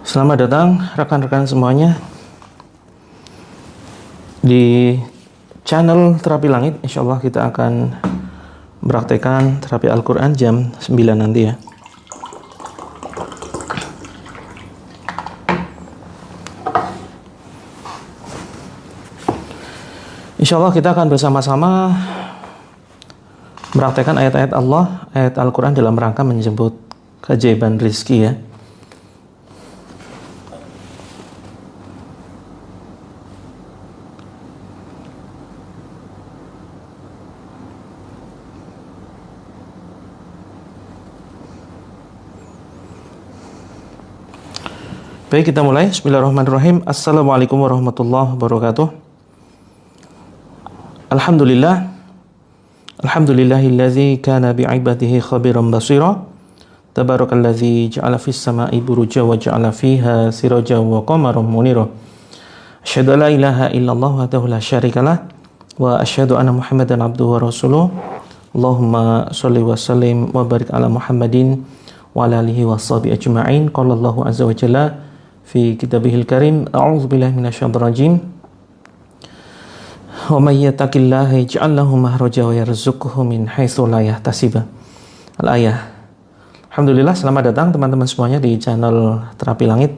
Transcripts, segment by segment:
Selamat datang rekan-rekan semuanya di channel Terapi Langit. Insya Allah kita akan praktekkan terapi Al-Quran jam 9 nanti ya. Insya Allah kita akan bersama-sama praktekkan ayat-ayat Allah, ayat Al-Quran dalam rangka menjemput keajaiban rizki ya. Baik, kita mulai. Bismillahirrahmanirrahim. Assalamualaikum warahmatullahi wabarakatuh. Alhamdulillah. Alhamdulillahillazi kana bi'ibadihi khabiran basira. Tabarakalladzi ja'ala fis sama'i buruja wa ja'ala fiha siraja wa qamaran munira. Asyhadu an la ilaha illallah wahdahu la syarikalah wa asyhadu anna Muhammadan abduhu wa rasuluh. Allahumma shalli wa sallim wa barik ala Muhammadin wa ala alihi washabihi ajma'in. Qala Allahu azza wa jalla fi kitabihil karim, a'udzubillahi minasyaitonir rajim. Wa may yattaqillaha yaj'al lahu makhraja wa yarzuqhu min haitsu la yahtasib. Al-ayah. Alhamdulillah, selamat datang teman-teman semuanya di channel Terapi Langit.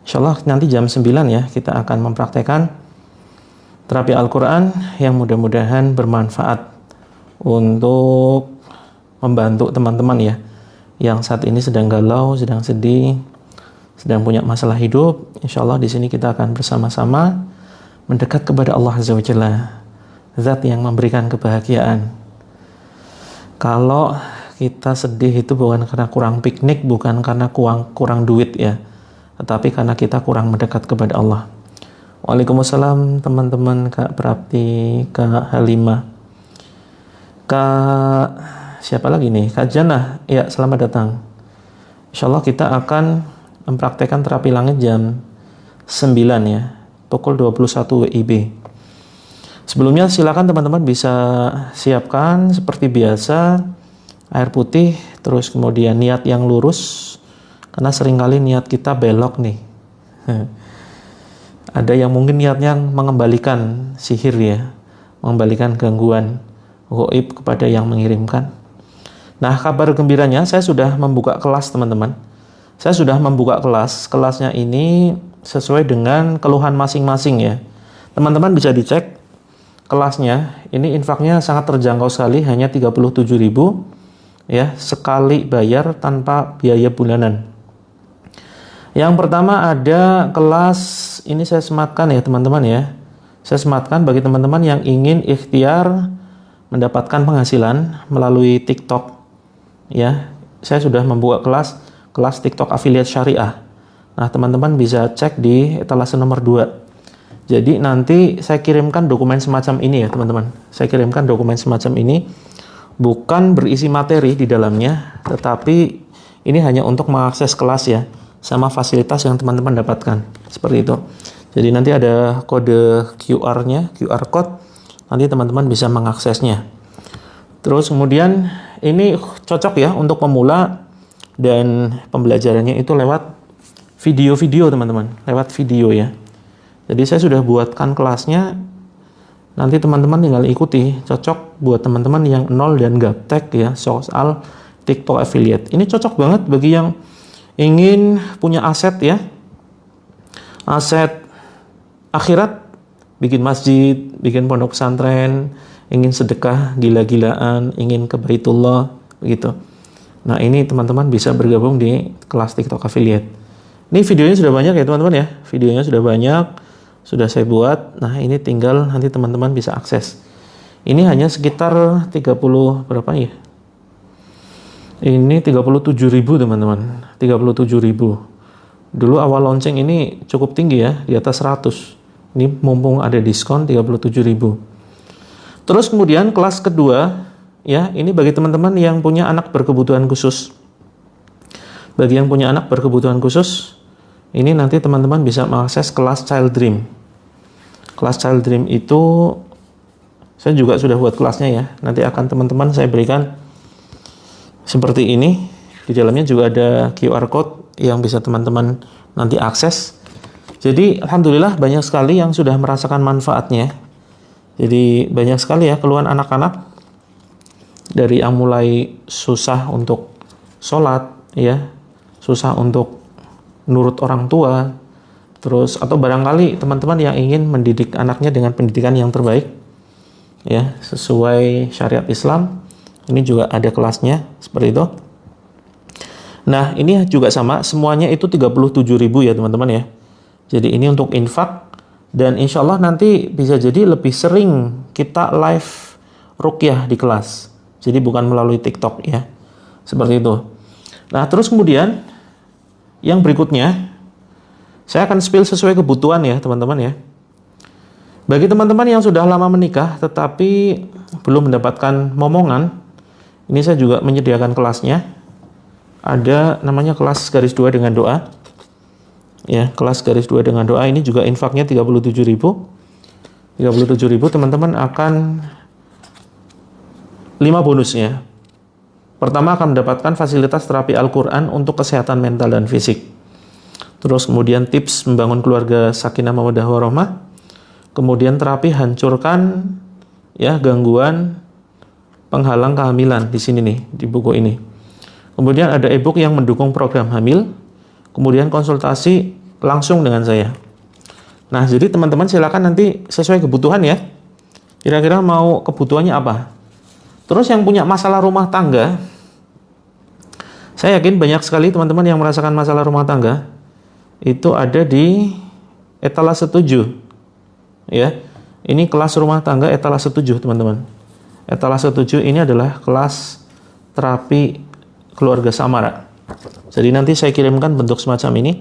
Insyaallah nanti jam 9 ya kita akan mempraktekkan terapi Al-Qur'an yang mudah-mudahan bermanfaat untuk membantu teman-teman ya yang saat ini sedang galau, sedang sedih, sedang punya masalah hidup. Insyaallah di sini kita akan bersama-sama mendekat kepada Allah Azza wa Jalla, Zat yang memberikan kebahagiaan. Kalau kita sedih itu bukan karena kurang piknik, bukan karena kurang duit ya, tetapi karena kita kurang mendekat kepada Allah. Waalaikumsalam teman-teman, Kak Prapti, Kak Halimah, Kak siapa lagi nih? Kak Jannah. Ya, selamat datang. Insyaallah kita akan mempraktekkan terapi langit jam 9 ya, pukul 21 WIB. Sebelumnya silakan teman-teman bisa siapkan seperti biasa air putih, terus kemudian niat yang lurus, karena seringkali niat kita belok nih. Ada yang mungkin niatnya mengembalikan sihir ya, mengembalikan gangguan gaib kepada yang mengirimkan. Nah, kabar gembiranya saya sudah membuka kelas teman-teman. Saya sudah membuka kelasnya ini sesuai dengan keluhan masing-masing ya. Teman-teman bisa dicek kelasnya, ini infaknya sangat terjangkau sekali, hanya 37.000 ya, sekali bayar tanpa biaya bulanan. Yang pertama ada kelas, ini saya sematkan ya teman-teman ya. Saya sematkan bagi teman-teman yang ingin ikhtiar mendapatkan penghasilan melalui TikTok ya. Saya sudah membuka kelas TikTok Affiliate Syariah. Nah, teman-teman bisa cek di etalase nomor 2. Jadi nanti saya kirimkan dokumen semacam ini ya, teman-teman. Saya kirimkan dokumen semacam ini, bukan berisi materi di dalamnya, tetapi ini hanya untuk mengakses kelas ya, sama fasilitas yang teman-teman dapatkan. Seperti itu. Jadi nanti ada kode QR-nya, QR code. Nanti teman-teman bisa mengaksesnya. Terus kemudian ini cocok ya untuk pemula, dan pembelajarannya itu lewat video-video teman-teman, lewat video ya. Jadi saya sudah buatkan kelasnya, nanti teman-teman tinggal ikuti. Cocok buat teman-teman yang nol dan gaptek ya, soal TikTok affiliate. Ini cocok banget bagi yang ingin punya aset ya, aset akhirat, bikin masjid, bikin pondok pesantren, ingin sedekah gila-gilaan, ingin ke Baitullah begitu. Nah, ini teman-teman bisa bergabung di kelas TikTok Affiliate. Ini videonya sudah banyak ya teman-teman ya. Videonya sudah banyak, sudah saya buat. Nah, ini tinggal nanti teman-teman bisa akses. Ini hanya sekitar 30 berapa ya? Ini 37.000 teman-teman. 37.000. Dulu awal launching ini cukup tinggi ya, di atas 100. Ini mumpung ada diskon 37.000. Terus kemudian kelas kedua, ya, ini bagi teman-teman yang punya anak berkebutuhan khusus. Bagi yang punya anak berkebutuhan khusus, ini nanti teman-teman bisa mengakses kelas Child Dream. Kelas Child Dream itu saya juga sudah buat kelasnya ya. Nanti akan teman-teman saya berikan seperti ini. Di dalamnya juga ada QR code yang bisa teman-teman nanti akses. Jadi alhamdulillah banyak sekali yang sudah merasakan manfaatnya. Jadi banyak sekali ya keluhan anak-anak dari yang mulai susah untuk sholat, ya, susah untuk nurut orang tua, terus atau barangkali teman-teman yang ingin mendidik anaknya dengan pendidikan yang terbaik, ya, sesuai syariat Islam. Ini juga ada kelasnya seperti itu. Nah, ini juga sama, semuanya itu 37.000 ya teman-teman ya. Jadi ini untuk infak, dan insya Allah nanti bisa jadi lebih sering kita live ruqyah di kelas. Jadi bukan melalui TikTok ya. Seperti itu. Nah, terus kemudian yang berikutnya saya akan spill sesuai kebutuhan ya teman-teman ya. Bagi teman-teman yang sudah lama menikah tetapi belum mendapatkan momongan, ini saya juga menyediakan kelasnya. Ada namanya kelas garis 2 dengan doa. Ya, kelas garis 2 dengan doa ini juga infaknya 37.000. 37.000 teman-teman akan 5 bonusnya. Pertama akan mendapatkan fasilitas terapi Al-Qur'an untuk kesehatan mental dan fisik. Terus kemudian tips membangun keluarga sakinah mawaddah warahmah. Kemudian terapi hancurkan ya gangguan penghalang kehamilan di sini nih di buku ini. Kemudian ada e-book yang mendukung program hamil. Kemudian konsultasi langsung dengan saya. Nah, jadi teman-teman silakan nanti sesuai kebutuhan ya. Kira-kira mau kebutuhannya apa? Terus yang punya masalah rumah tangga, saya yakin banyak sekali teman-teman yang merasakan masalah rumah tangga itu ada di etalase 7. Ya. Ini kelas rumah tangga etalase 7, teman-teman. Etalase 7 ini adalah kelas terapi keluarga samara. Jadi nanti saya kirimkan bentuk semacam ini.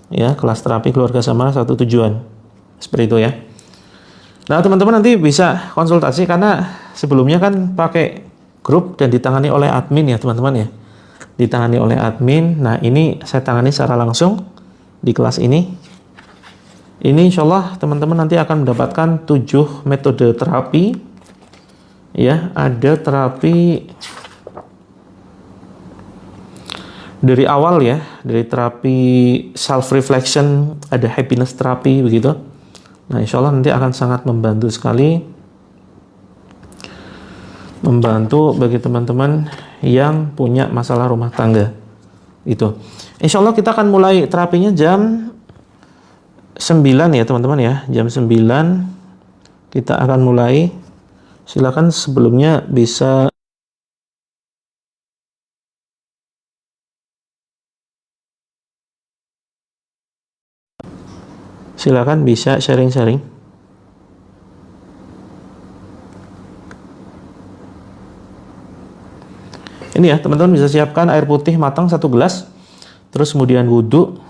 Ya, kelas terapi keluarga samara satu tujuan. Seperti itu ya. Nah, teman-teman nanti bisa konsultasi karena sebelumnya kan pakai grup dan ditangani oleh admin ya, teman-teman ya. Ditangani oleh admin. Nah, ini saya tangani secara langsung di kelas ini. Ini insya Allah teman-teman nanti akan mendapatkan 7 metode terapi. Ya, ada terapi dari awal ya, dari terapi self reflection, ada happiness terapi begitu. Nah, insya Allah nanti akan sangat membantu sekali, membantu bagi teman-teman yang punya masalah rumah tangga. Itu. Insya Allah kita akan mulai terapinya jam 9 ya teman-teman ya, jam 9 kita akan mulai. Silakan sebelumnya bisa sharing-sharing. Ini ya, teman-teman bisa siapkan air putih matang 1 gelas. Terus kemudian wudhu,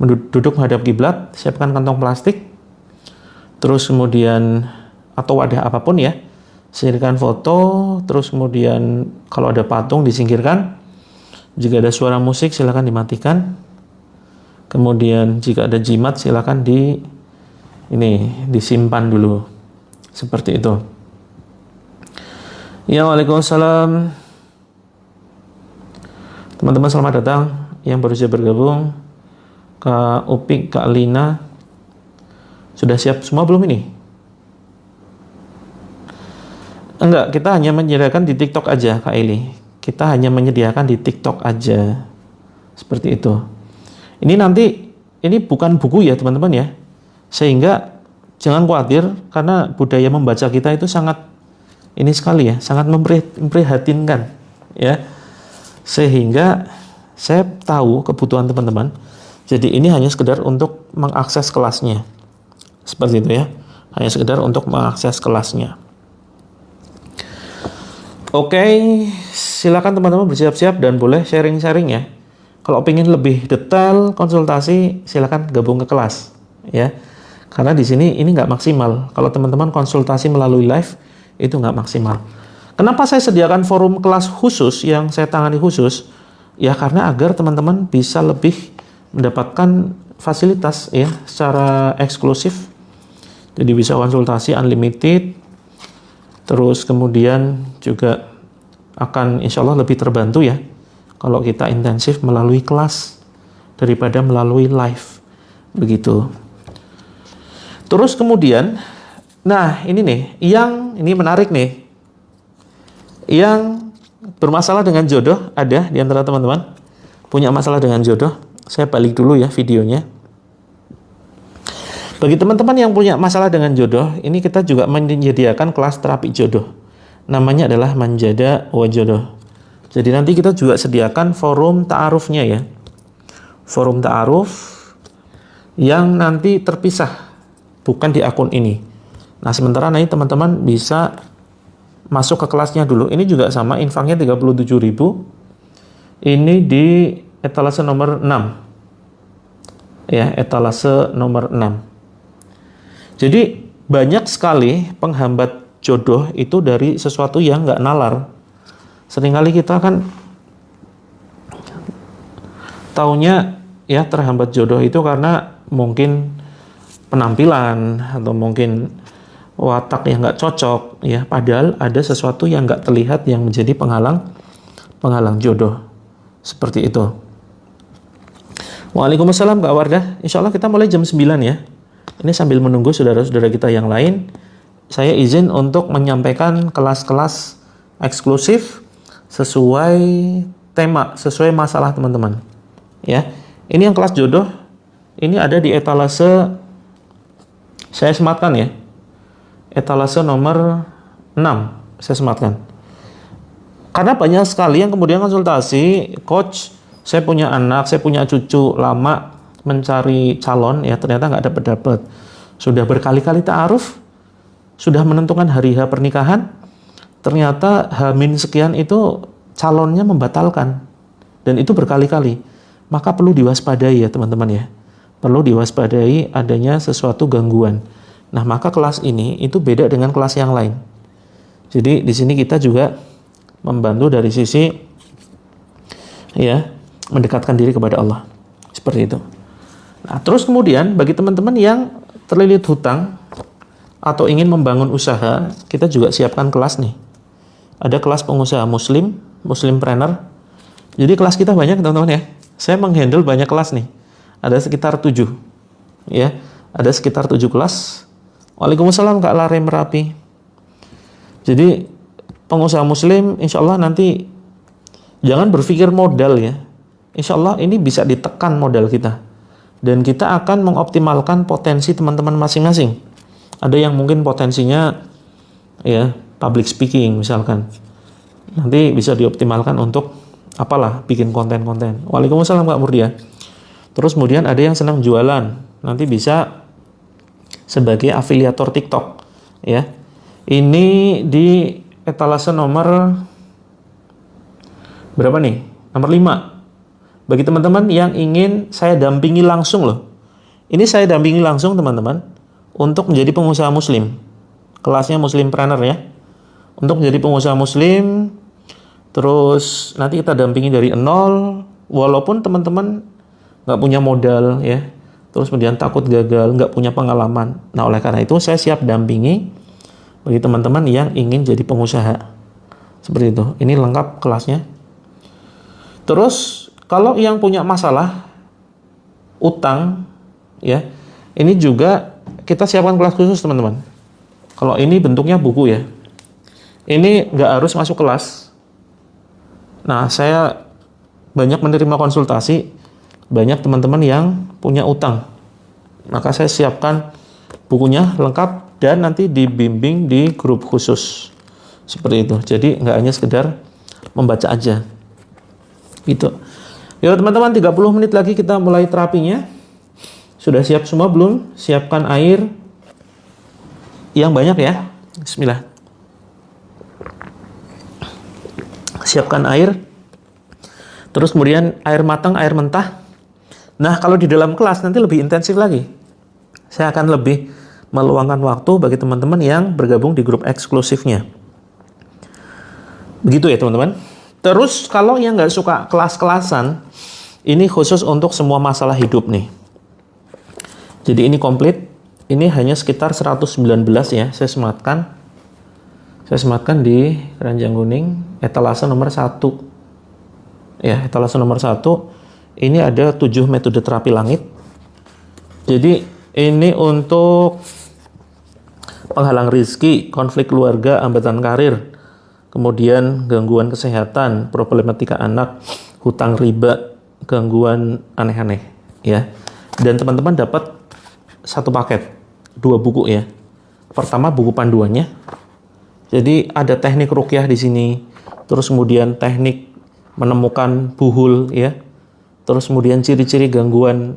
duduk menghadap kiblat, siapkan kantong plastik. Terus kemudian atau wadah apapun ya. Singkirkan foto, terus kemudian kalau ada patung disingkirkan. Jika ada suara musik silakan dimatikan. Kemudian jika ada jimat silakan disimpan dulu. Seperti itu. Ya, waalaikumsalam. Teman-teman selamat datang yang baru saja bergabung. Kak Upik, Kak Lina. Sudah siap semua belum ini? Enggak, kita hanya menyediakan di TikTok aja, Kak Eli. Kita hanya menyediakan di TikTok aja. Seperti itu. Ini nanti, ini bukan buku ya teman-teman ya. Sehingga jangan khawatir karena budaya membaca kita itu sangat ini sekali ya, sangat memprihatinkan ya. Sehingga saya tahu kebutuhan teman-teman. Jadi ini hanya sekedar untuk mengakses kelasnya. Seperti itu ya. Hanya sekedar untuk mengakses kelasnya. Oke, silakan teman-teman bersiap-siap dan boleh sharing-sharing ya. Kalau ingin lebih detail konsultasi, silakan gabung ke kelas ya. Karena di sini ini nggak maksimal. Kalau teman-teman konsultasi melalui live, itu nggak maksimal. Kenapa saya sediakan forum kelas khusus yang saya tangani khusus? Ya karena agar teman-teman bisa lebih mendapatkan fasilitas ya secara eksklusif. Jadi bisa konsultasi unlimited. Terus kemudian juga akan insya Allah lebih terbantu ya kalau kita intensif melalui kelas daripada melalui live. Begitu. Terus kemudian, nah ini nih, ini menarik nih. Yang bermasalah dengan jodoh ada di antara teman-teman punya masalah dengan jodoh. Saya balik dulu ya videonya. Bagi teman-teman yang punya masalah dengan jodoh, ini kita juga menyediakan kelas terapi jodoh. Namanya adalah Manjada wa Jodoh. Jadi nanti kita juga sediakan forum ta'arufnya ya. Forum ta'aruf yang nanti terpisah, bukan di akun ini. Nah, sementara nanti teman-teman bisa masuk ke kelasnya dulu. Ini juga sama, infaknya 37.000. Ini di etalase nomor 6. Ya, etalase nomor 6. Jadi banyak sekali penghambat jodoh itu dari sesuatu yang nggak nalar. Seringkali kita kan taunya ya terhambat jodoh itu karena mungkin penampilan atau mungkin watak yang nggak cocok ya, padahal ada sesuatu yang nggak terlihat yang menjadi penghalang jodoh seperti itu. Waalaikumsalam Kak Wardah. Insya Allah kita mulai jam 9 ya. Ini sambil menunggu saudara-saudara kita yang lain, saya izin untuk menyampaikan kelas-kelas eksklusif sesuai tema, sesuai masalah teman-teman ya. Ini yang kelas jodoh, ini ada di etalase, saya sematkan ya, etalase nomor 6 saya sematkan. Karena banyak sekali yang kemudian konsultasi, coach, saya punya anak, saya punya cucu, lama mencari calon ya, ternyata nggak dapat. Sudah berkali-kali ta'aruf, sudah menentukan hari H pernikahan, ternyata H- sekian itu calonnya membatalkan, dan itu berkali-kali. Maka perlu diwaspadai ya teman-teman ya, perlu diwaspadai adanya sesuatu gangguan. Nah, maka kelas ini itu beda dengan kelas yang lain. Jadi di sini kita juga membantu dari sisi ya mendekatkan diri kepada Allah. Seperti itu. Nah, terus kemudian bagi teman-teman yang terlilit hutang atau ingin membangun usaha, kita juga siapkan kelas nih. Ada kelas pengusaha Muslimpreneur. Jadi kelas kita banyak teman-teman ya. Saya menghandle banyak kelas nih. Ada sekitar 7. Ya, ada sekitar 7 kelas. Waalaikumsalam Kak Lare Merapi. Jadi pengusaha muslim insya Allah nanti jangan berpikir modal ya. Insya Allah ini bisa ditekan modal kita. Dan kita akan mengoptimalkan potensi teman-teman masing-masing. Ada yang mungkin potensinya ya public speaking misalkan. Nanti bisa dioptimalkan untuk apalah, bikin konten-konten. Waalaikumsalam Kak Murdia. Terus kemudian ada yang senang jualan. Nanti bisa sebagai afiliator TikTok ya. Ini di etalase nomor berapa nih? Nomor 5. Bagi teman-teman yang ingin saya dampingi langsung loh. Ini saya dampingi langsung teman-teman untuk menjadi pengusaha muslim. Kelasnya Muslimpreneur ya. Untuk menjadi pengusaha muslim, terus nanti kita dampingi dari nol, walaupun teman-teman nggak punya modal ya. Terus kemudian takut gagal, nggak punya pengalaman. Nah, oleh karena itu saya siap dampingi bagi teman-teman yang ingin jadi pengusaha. Seperti itu. Ini lengkap kelasnya. Terus kalau yang punya masalah utang ya, ini juga kita siapkan kelas khusus teman-teman. Kalau ini bentuknya buku ya. Ini nggak harus masuk kelas. Nah, saya banyak menerima konsultasi, banyak teman-teman yang punya utang. Maka saya siapkan bukunya lengkap dan nanti dibimbing di grup khusus. Seperti itu. Jadi nggak hanya sekedar membaca aja. Gitu. Ya teman-teman, 30 menit lagi kita mulai terapinya. Sudah siap semua belum? Siapkan air yang banyak ya. Bismillah. Siapkan air. Terus kemudian air matang, air mentah. Nah, kalau di dalam kelas nanti lebih intensif lagi. Saya akan lebih meluangkan waktu bagi teman-teman yang bergabung di grup eksklusifnya. Begitu ya teman-teman. Terus kalau yang nggak suka kelas-kelasan, ini khusus untuk semua masalah hidup nih. Jadi ini komplit. Ini hanya sekitar 119 ya. Saya sematkan di keranjang kuning etalase nomor 1. Ya, etalase nomor 1. Ini ada 7 metode terapi langit. Jadi ini untuk penghalang rizki, konflik keluarga, hambatan karir, kemudian gangguan kesehatan, problematika anak, hutang riba, gangguan aneh-aneh ya. Dan teman-teman dapat satu paket, 2 buku ya. Pertama buku panduannya. Jadi ada teknik ruqyah di sini, terus kemudian teknik menemukan buhul ya. Terus kemudian ciri-ciri gangguan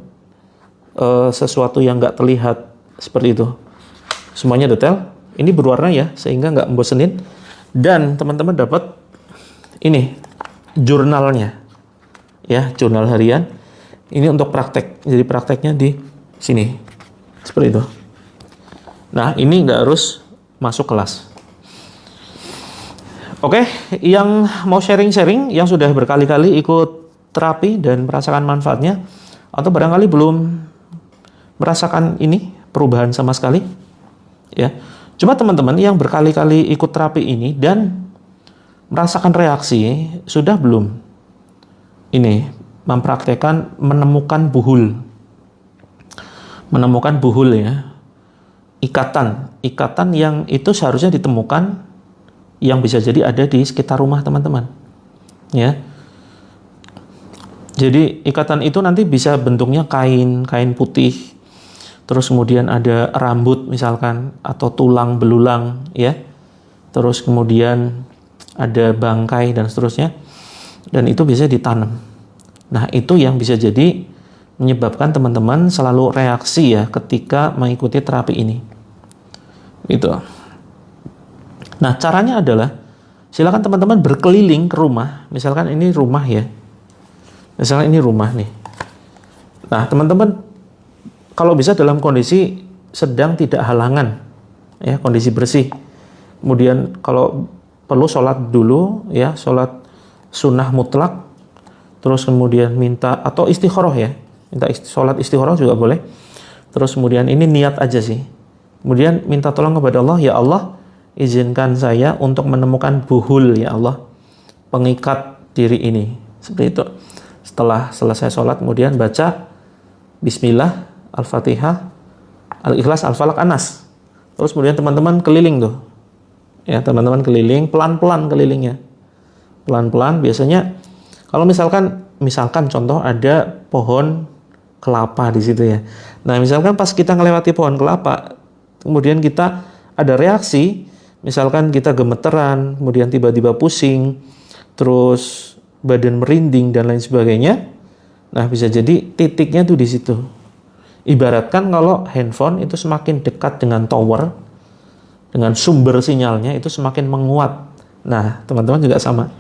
sesuatu yang nggak terlihat seperti itu. Semuanya detail. Ini berwarna ya, sehingga nggak membosenin. Dan teman-teman dapat ini jurnalnya, ya, jurnal harian. Ini untuk praktek. Jadi prakteknya di sini, seperti itu. Nah, ini nggak harus masuk kelas. Oke, yang mau sharing-sharing, yang sudah berkali-kali ikut terapi dan merasakan manfaatnya, atau barangkali belum merasakan ini perubahan sama sekali, ya. Cuma teman-teman yang berkali-kali ikut terapi ini dan merasakan reaksi, sudah belum ini mempraktekkan menemukan buhul ya, ikatan yang itu seharusnya ditemukan, yang bisa jadi ada di sekitar rumah teman-teman ya. Jadi ikatan itu nanti bisa bentuknya kain putih, terus kemudian ada rambut misalkan, atau tulang belulang ya, terus kemudian ada bangkai dan seterusnya, dan itu bisa ditanam. Nah, itu yang bisa jadi menyebabkan teman-teman selalu reaksi ya ketika mengikuti terapi ini gitu. Nah, caranya adalah silakan teman-teman berkeliling ke rumah. Misalkan ini rumah ya, misalkan ini rumah nih. Nah, teman-teman kalau bisa dalam kondisi sedang tidak halangan ya, kondisi bersih. Kemudian kalau perlu sholat dulu ya, sholat sunnah mutlak, terus kemudian minta, atau istikharah ya, minta sholat istikharah juga boleh. Terus kemudian ini niat aja sih, kemudian minta tolong kepada Allah, ya Allah, izinkan saya untuk menemukan buhul ya Allah, pengikat diri ini, seperti itu. Setelah selesai sholat kemudian baca Bismillah, Al-Fatihah, Al-Ikhlas, Al-Falaq, An-Nas. Terus kemudian teman-teman keliling tuh ya, teman-teman keliling, pelan-pelan kelilingnya, pelan-pelan. Biasanya kalau misalkan contoh ada pohon kelapa di situ ya. Nah, misalkan pas kita ngelewati pohon kelapa, kemudian kita ada reaksi, misalkan kita gemeteran, kemudian tiba-tiba pusing, terus badan merinding dan lain sebagainya. Nah, bisa jadi titiknya tuh di situ. Ibaratkan kalau handphone itu semakin dekat dengan tower, dengan sumber sinyalnya itu semakin menguat. Nah, teman-teman juga sama.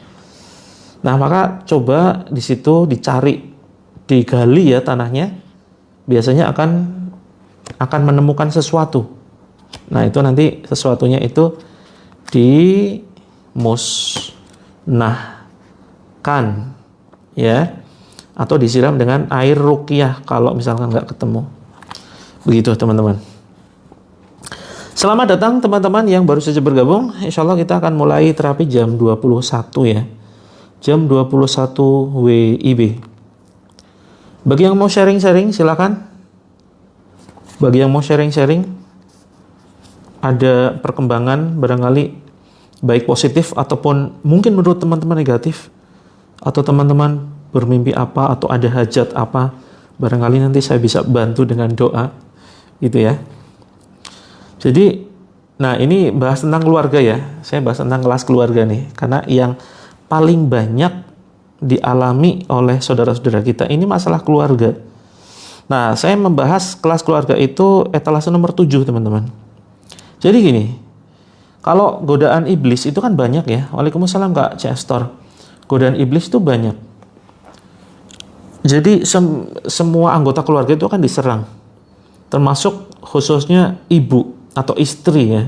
Nah, maka coba di situ dicari, digali ya tanahnya, biasanya akan menemukan sesuatu. Nah, itu nanti sesuatunya itu dimusnahkan ya, atau disiram dengan air ruqyah kalau misalkan nggak ketemu. Begitu teman-teman. Selamat datang teman-teman yang baru saja bergabung. Insya Allah kita akan mulai terapi jam 21 ya, jam 21 WIB. Bagi yang mau sharing-sharing silakan. Bagi yang mau sharing-sharing, ada perkembangan barangkali baik positif ataupun mungkin menurut teman-teman negatif, atau teman-teman bermimpi apa atau ada hajat apa, barangkali nanti saya bisa bantu dengan doa gitu ya. Jadi, nah ini bahas tentang keluarga ya. Saya bahas tentang kelas keluarga nih, karena yang paling banyak dialami oleh saudara-saudara kita ini masalah keluarga. Nah, saya membahas kelas keluarga itu etalase nomor 7 teman-teman. Jadi gini, kalau godaan iblis itu kan banyak ya. Waalaikumsalam Kak Chester. Godaan iblis itu banyak. Jadi semua anggota keluarga itu akan diserang. Termasuk khususnya ibu atau istri ya.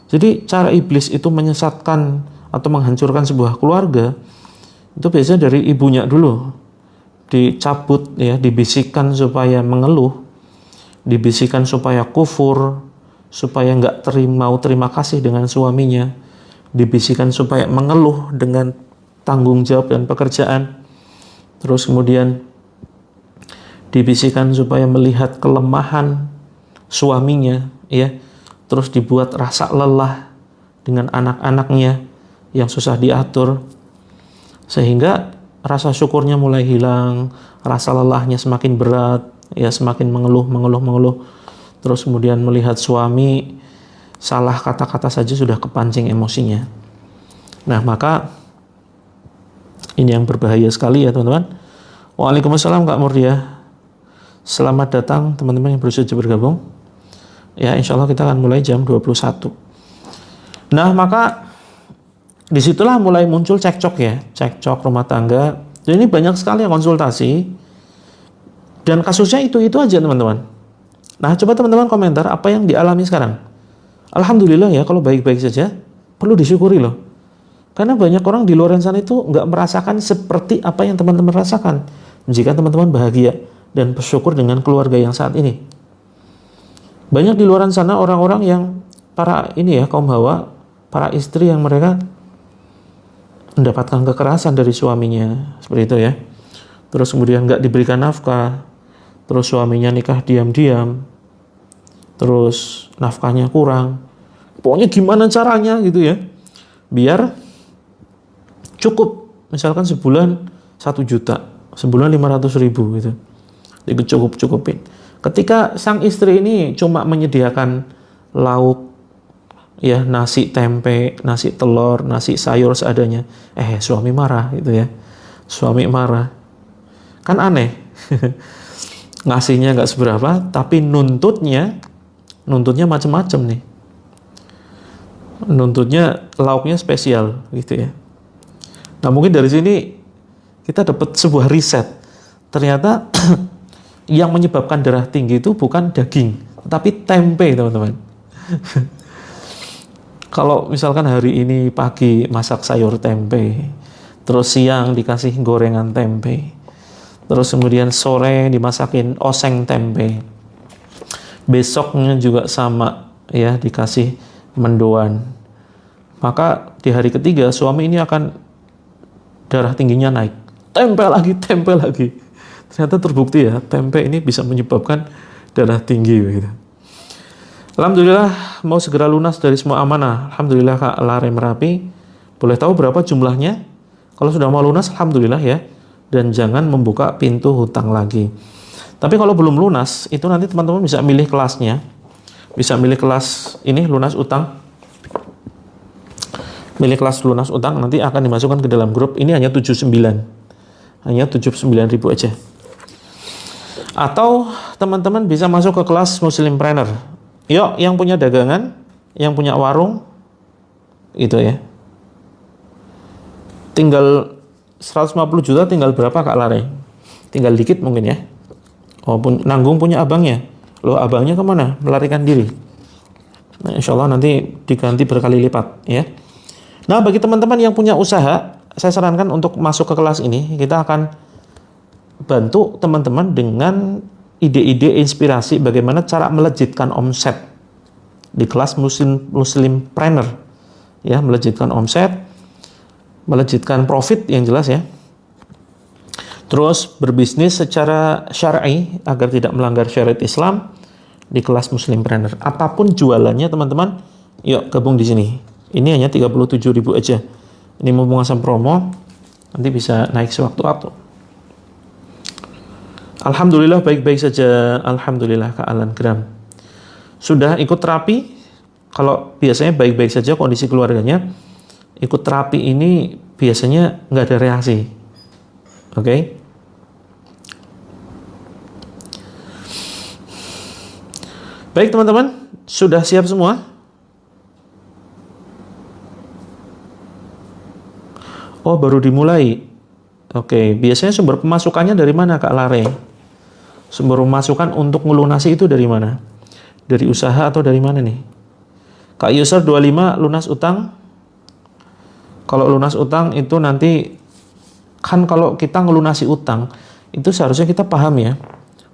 Jadi cara iblis itu menyesatkan atau menghancurkan sebuah keluarga itu biasanya dari ibunya dulu. Dicabut ya, dibisikkan supaya mengeluh, dibisikkan supaya kufur, supaya nggak terima kasih dengan suaminya, dibisikkan supaya mengeluh dengan tanggung jawab dan pekerjaan, terus kemudian dibisikkan supaya melihat kelemahan suaminya ya, terus dibuat rasa lelah dengan anak-anaknya yang susah diatur, sehingga rasa syukurnya mulai hilang, rasa lelahnya semakin berat ya, semakin mengeluh, terus kemudian melihat suami salah kata-kata saja sudah kepancing emosinya. Nah, maka ini yang berbahaya sekali ya teman-teman. Waalaikumsalam Kak Murdia. Selamat datang teman-teman yang baru saja bergabung. Ya, insya Allah kita akan mulai jam 21. Nah, maka disitulah mulai muncul cekcok ya, cekcok rumah tangga. Dan ini banyak sekali yang konsultasi. Dan kasusnya itu-itu aja teman-teman. Nah, coba teman-teman komentar apa yang dialami sekarang. Alhamdulillah ya, kalau baik-baik saja, perlu disyukuri loh. Karena banyak orang di luar sana itu nggak merasakan seperti apa yang teman-teman rasakan. Jika teman-teman bahagia dan bersyukur dengan keluarga yang saat ini. Banyak di luar sana orang-orang yang para ini ya, kaum hawa, para istri yang mereka mendapatkan kekerasan dari suaminya, seperti itu ya. Terus kemudian nggak diberikan nafkah, terus suaminya nikah diam-diam, terus nafkahnya kurang. Pokoknya gimana caranya gitu ya, biar cukup, misalkan sebulan 1 juta, sebulan 500.000 gitu, cukup-cukupin. Ketika sang istri ini cuma menyediakan lauk, ya nasi tempe, nasi telur, nasi sayur seadanya, suami marah gitu ya, suami marah, kan aneh. Ngasihnya nggak seberapa, tapi nuntutnya macam-macam nih, nuntutnya lauknya spesial gitu ya. Nah, mungkin dari sini kita dapat sebuah riset. Ternyata yang menyebabkan darah tinggi itu bukan daging, tapi tempe, teman-teman. Kalau misalkan hari ini pagi masak sayur tempe, terus siang dikasih gorengan tempe, terus kemudian sore dimasakin oseng tempe, besoknya juga sama ya, dikasih mendoan, maka di hari ketiga suami ini akan darah tingginya naik. Tempe lagi. Ternyata terbukti ya, tempe ini bisa menyebabkan darah tinggi begitu. Alhamdulillah mau segera lunas dari semua amanah. Alhamdulillah Kak Lare Merapi. Boleh tahu berapa jumlahnya? Kalau sudah mau lunas, alhamdulillah ya. Dan jangan membuka pintu hutang lagi. Tapi kalau belum lunas, itu nanti teman-teman bisa milih kelasnya. Bisa milih kelas ini lunas utang. Milih kelas lunas utang, nanti akan dimasukkan ke dalam grup. Ini hanya 79. Hanya 79.000 aja. Atau teman-teman bisa masuk ke kelas Muslimpreneur. Yuk, yang punya dagangan, yang punya warung, itu ya. Tinggal 150 juta, tinggal berapa Kak Lare? Tinggal dikit mungkin ya. Oh, nanggung punya abangnya. Loh, abangnya kemana? Melarikan diri. Nah, insya Allah nanti diganti berkali lipat ya. Nah, bagi teman-teman yang punya usaha, saya sarankan untuk masuk ke kelas ini. Kita akan bantu teman-teman dengan ide-ide inspirasi bagaimana cara melejitkan omset di kelas Muslimpreneur. Ya, melejitkan omset, melejitkan profit yang jelas ya. Terus berbisnis secara syar'i agar tidak melanggar syariat Islam di kelas Muslimpreneur. Apapun jualannya teman-teman, yuk gabung di sini. Ini hanya 37.000 aja. Ini mumpung masa promo, nanti bisa naik sewaktu-waktu. Alhamdulillah baik-baik saja. Alhamdulillah Kak Alan Gram. Sudah ikut terapi? Kalau biasanya baik-baik saja kondisi keluarganya, ikut terapi ini biasanya nggak ada reaksi. Oke? Baik teman-teman, sudah siap semua? Oh, baru dimulai. Oke, biasanya sumber pemasukannya dari mana Kak Lare? Sumber pemasukan untuk melunasi itu dari mana? Dari usaha atau dari mana nih? Kak user 25 lunas utang. Kalau lunas utang itu nanti kan kalau kita ngelunasi utang itu seharusnya kita paham ya,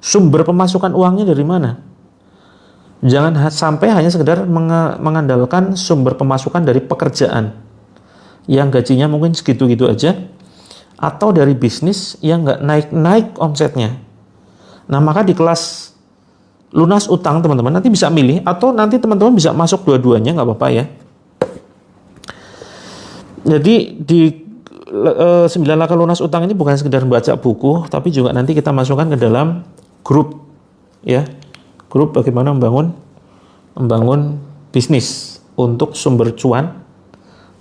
sumber pemasukan uangnya dari mana. Jangan sampai hanya sekedar mengandalkan sumber pemasukan dari pekerjaan yang gajinya mungkin segitu-gitu aja, atau dari bisnis yang nggak naik-naik omsetnya. Nah, maka di kelas lunas utang teman-teman nanti bisa milih, atau nanti teman-teman bisa masuk dua-duanya, nggak apa-apa ya. Jadi di 9 langkah lunas utang ini bukan sekedar baca buku, tapi juga nanti kita masukkan ke dalam grup ya. Grup bagaimana membangun bisnis untuk sumber cuan,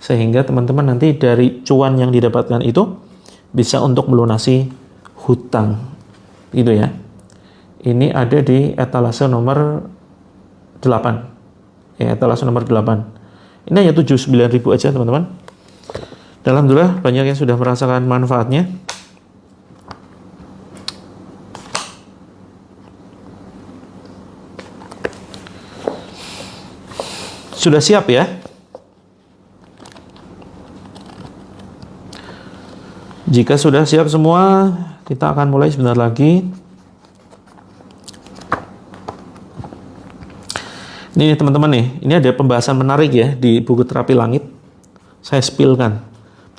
sehingga teman-teman nanti dari cuan yang didapatkan itu bisa untuk melunasi hutang gitu ya. Ini ada di etalase nomor 8 ya, etalase nomor 8. Ini hanya 79.000 aja teman-teman. Alhamdulillah banyak yang sudah merasakan manfaatnya. Sudah siap ya? Jika sudah siap semua, kita akan mulai sebentar lagi. Ini teman-teman nih, ini ada pembahasan menarik ya di buku Terapi Langit. Saya spillkan.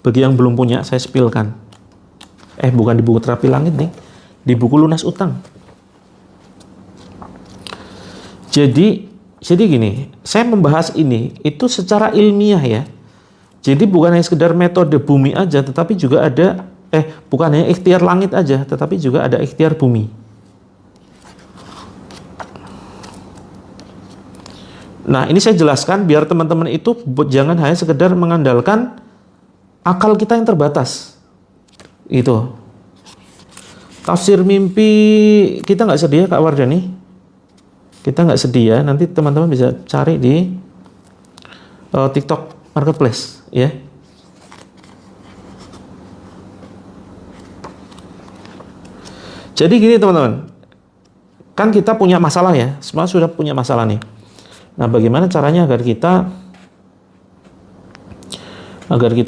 Bagi yang belum punya, saya spillkan. Bukan di buku Terapi Langit nih, di buku Lunas Utang. Jadi gini, saya membahas ini itu secara ilmiah ya. Jadi bukan hanya sekedar metode bumi aja, tetapi juga ada bukan hanya ikhtiar langit aja, tetapi juga ada ikhtiar bumi. Nah, ini saya jelaskan biar teman-teman itu jangan hanya sekedar mengandalkan akal kita yang terbatas. Itu. Tafsir mimpi kita nggak sedia Kak Wardani. Kita nggak sedia, nanti teman-teman bisa cari di TikTok Marketplace ya. Jadi gini teman-teman, kan kita punya masalah ya, semua sudah punya masalah nih. Nah, bagaimana caranya agar kita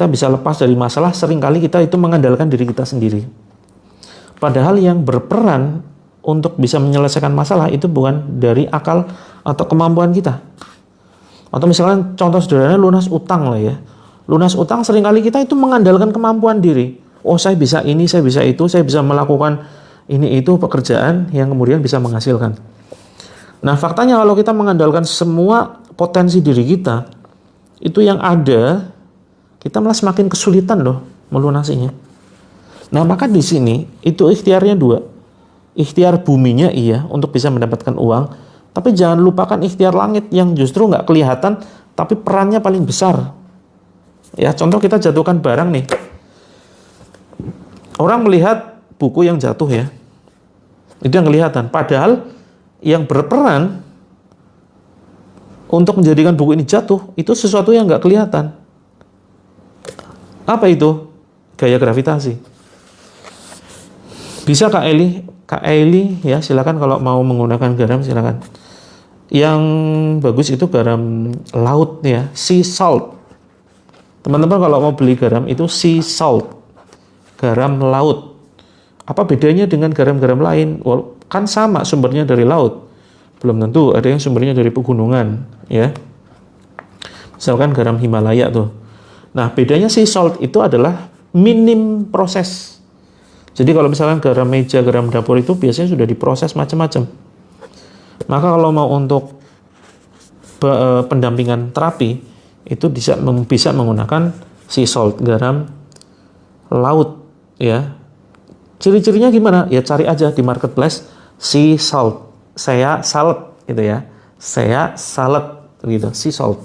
bisa lepas dari masalah? Seringkali kita itu mengandalkan diri kita sendiri. Padahal yang berperan untuk bisa menyelesaikan masalah itu bukan dari akal atau kemampuan kita. Atau misalnya contoh sederhana lunas utang lah ya. Lunas utang seringkali kita itu mengandalkan kemampuan diri. Oh, saya bisa ini, saya bisa itu, saya bisa melakukan ini itu pekerjaan yang kemudian bisa menghasilkan. Nah, faktanya kalau kita mengandalkan semua potensi diri kita, itu yang ada, kita malah semakin kesulitan loh melunasinya. Nah, maka di sini itu ikhtiarnya dua. Ikhtiar buminya iya untuk bisa mendapatkan uang, tapi jangan lupakan ikhtiar langit yang justru nggak kelihatan, tapi perannya paling besar. Ya, contoh kita jatuhkan barang nih. Orang melihat buku yang jatuh ya, itu yang kelihatan. Padahal yang berperan untuk menjadikan buku ini jatuh, itu sesuatu yang nggak kelihatan. Apa itu? Gaya gravitasi. Bisa Kak Eli ya, silakan kalau mau menggunakan garam silakan. Yang bagus itu garam laut ya, sea salt. Teman-teman kalau mau beli garam itu sea salt, garam laut. Apa bedanya dengan garam-garam lain? Kan sama sumbernya dari laut. Belum tentu, ada yang sumbernya dari pegunungan ya. Misalkan garam Himalaya tuh. Nah, bedanya sea salt itu adalah minim proses. Jadi kalau misalkan garam meja, garam dapur itu biasanya sudah diproses macam-macam. Maka kalau mau untuk pendampingan terapi itu bisa menggunakan sea salt, garam laut ya. Ciri-cirinya gimana? Ya cari aja di marketplace sea salt. Saya salad gitu ya. Saya salad gitu, sea salt.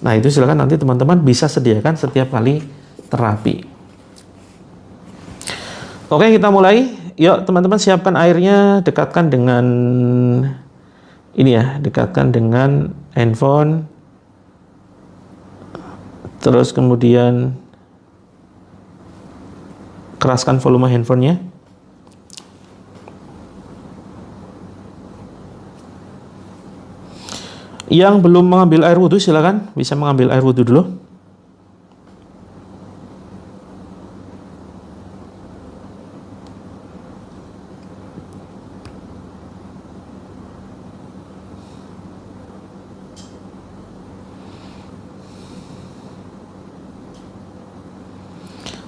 Nah, itu silakan nanti teman-teman bisa sediakan setiap kali terapi. Oke, kita mulai. Yuk teman-teman siapkan airnya, dekatkan dengan ini ya, dekatkan dengan handphone. Terus kemudian keraskan volume handphonenya. Yang belum mengambil air wudhu silakan bisa mengambil air wudhu dulu.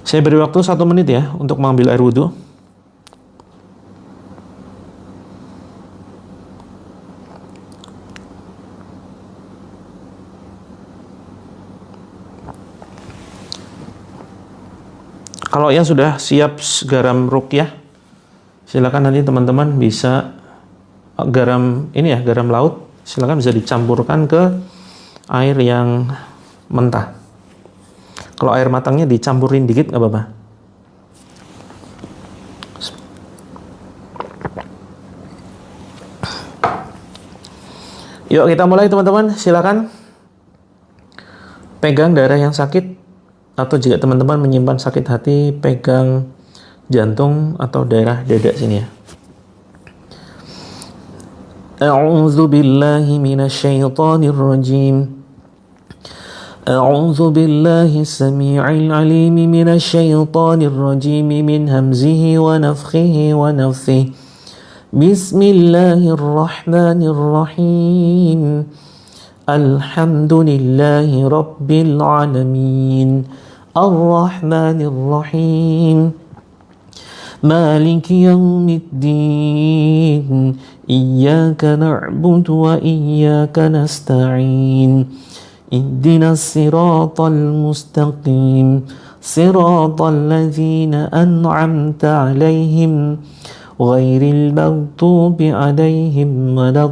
Saya beri waktu 1 menit ya untuk mengambil air wudhu. Kalau yang sudah siap garam ruqyah, silakan nanti teman-teman bisa garam ini ya, garam laut, silakan bisa dicampurkan ke air yang mentah. Kalau air matangnya dicampurin dikit nggak apa-apa. Yuk kita mulai teman-teman, silakan pegang daerah yang sakit, atau jika teman-teman menyimpan sakit hati, pegang jantung atau daerah dada sini ya. A'udzu billahi minasyaitonir rajim. أعوذ بالله السميع العليم من الشيطان الرجيم من همزه ونفخه ونفثه بسم الله الرحمن الرحيم الحمد لله رب العالمين الرحمن الرحيم مالك يوم الدين إياك نعبد وإياك نستعين اهدنا الصراط المستقيم صراط الذين أنعمت عليهم غير المغضوب عليهم ولا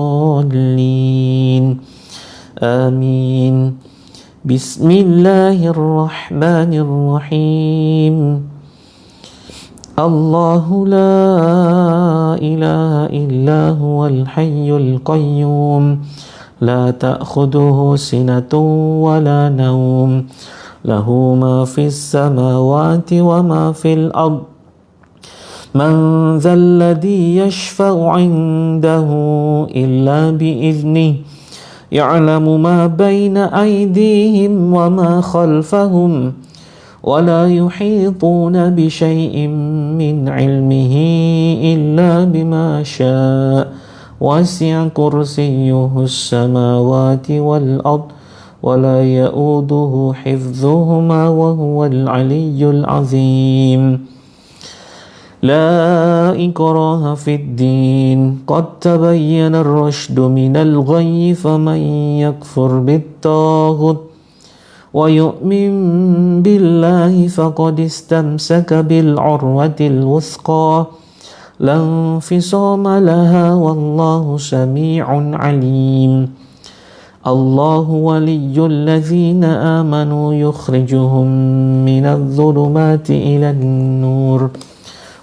الضالين آمين بسم الله الرحمن الرحيم الله لا إله إلا هو الحي القيوم لا تأخذه سنة ولا نوم له ما في السماوات وما في الأرض من ذا الذي يشفع عنده إلا بإذنه يعلم ما بين أيديهم وما خلفهم ولا يحيطون بشيء من علمه إلا بما شاء وسع كرسيه السماوات والأرض ولا يؤوده حفظهما وهو العلي العظيم لا إكراه في الدين قد تبين الرشد من الغي فمن يكفر بالطاغوت ويؤمن بالله فقد استمسك بالعروة الوثقى لا انفصام لها والله سميع عليم الله ولي الذين آمنوا يخرجهم من الظلمات إلى النور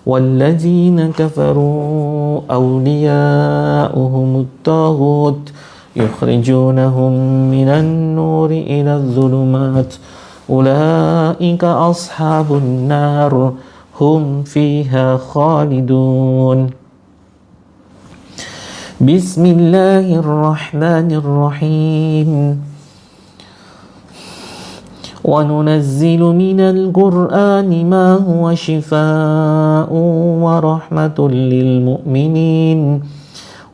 والذين كفروا أولياؤهم الطاغوت يخرجونهم من النور إلى الظلمات أولئك أصحاب النار هم فيها خالدون بسم الله الرحمن الرحيم وننزل من القرآن ما هو شفاء ورحمة للمؤمنين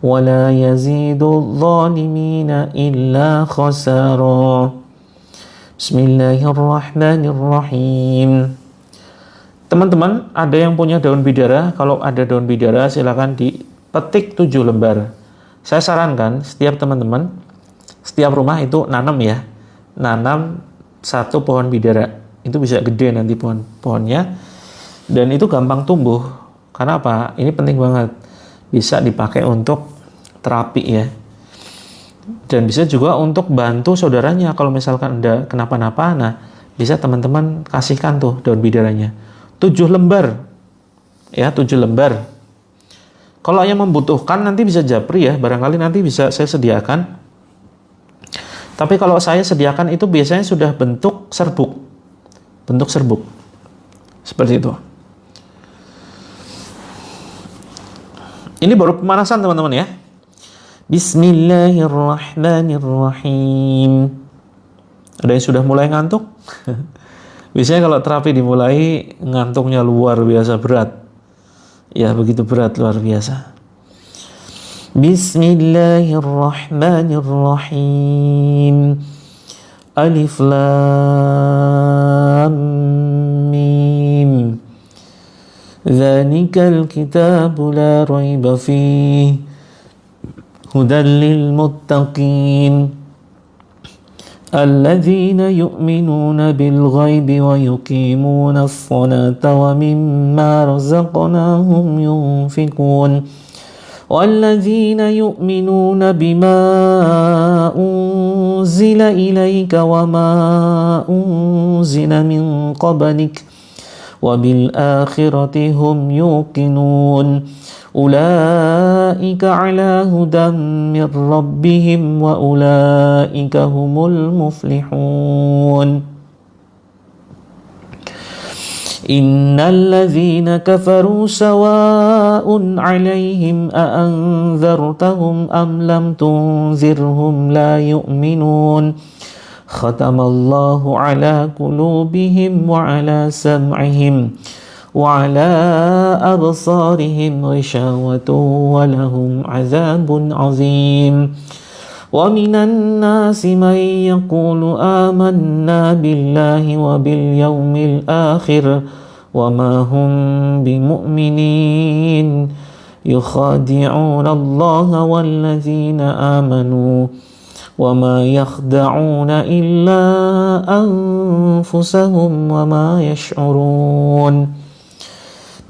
ولا يزيد الظالمين إلا خسارا بسم الله الرحمن الرحيم. Teman-teman, ada yang punya daun bidara? Kalau ada daun bidara, silakan dipetik 7 lembar. Saya sarankan setiap teman-teman, setiap rumah itu nanam ya, nanam 1 pohon bidara. Itu bisa gede nanti pohonnya, dan itu gampang tumbuh. Karena apa? Ini penting banget, bisa dipakai untuk terapi ya, dan bisa juga untuk bantu saudaranya kalau misalkan ada kenapa-napa. Nah, bisa teman-teman kasihkan tuh daun bidaranya. 7 lembar ya, 7 lembar. Kalau yang membutuhkan nanti bisa japri ya, barangkali nanti bisa saya sediakan. Tapi kalau saya sediakan itu biasanya sudah bentuk serbuk seperti itu. Ini baru pemanasan teman-teman ya. Bismillahirrahmanirrahim. Ada yang sudah mulai ngantuk? Biasanya kalau terapi dimulai, ngantuknya luar biasa berat. Ya, begitu berat, luar biasa. Bismillahirrahmanirrahim. Alif Lam Mim. Dzalikal kitabu la raiba fihi hudan lil muttaqin. الذين يؤمنون بالغيب ويقيمون الصلاة ومما رزقناهم ينفقون والذين يؤمنون بما أنزل إليك وما أنزل من قبلك وبالآخرة هم يوقنون أولئك على هدى من ربهم وأولئك هم المفلحون إن الذين كفروا سواء عليهم أأنذرتهم أم لم تنذرهم لا يؤمنون ختم الله على قلوبهم وعلى سمعهم وعلى أبصارهم غشاوة ولهم عذاب عظيم ومن الناس من يقول آمنا بالله وباليوم الآخر وما هم بمؤمنين يخادعون الله والذين آمنوا وما يخدعون إلا أنفسهم وما يشعرون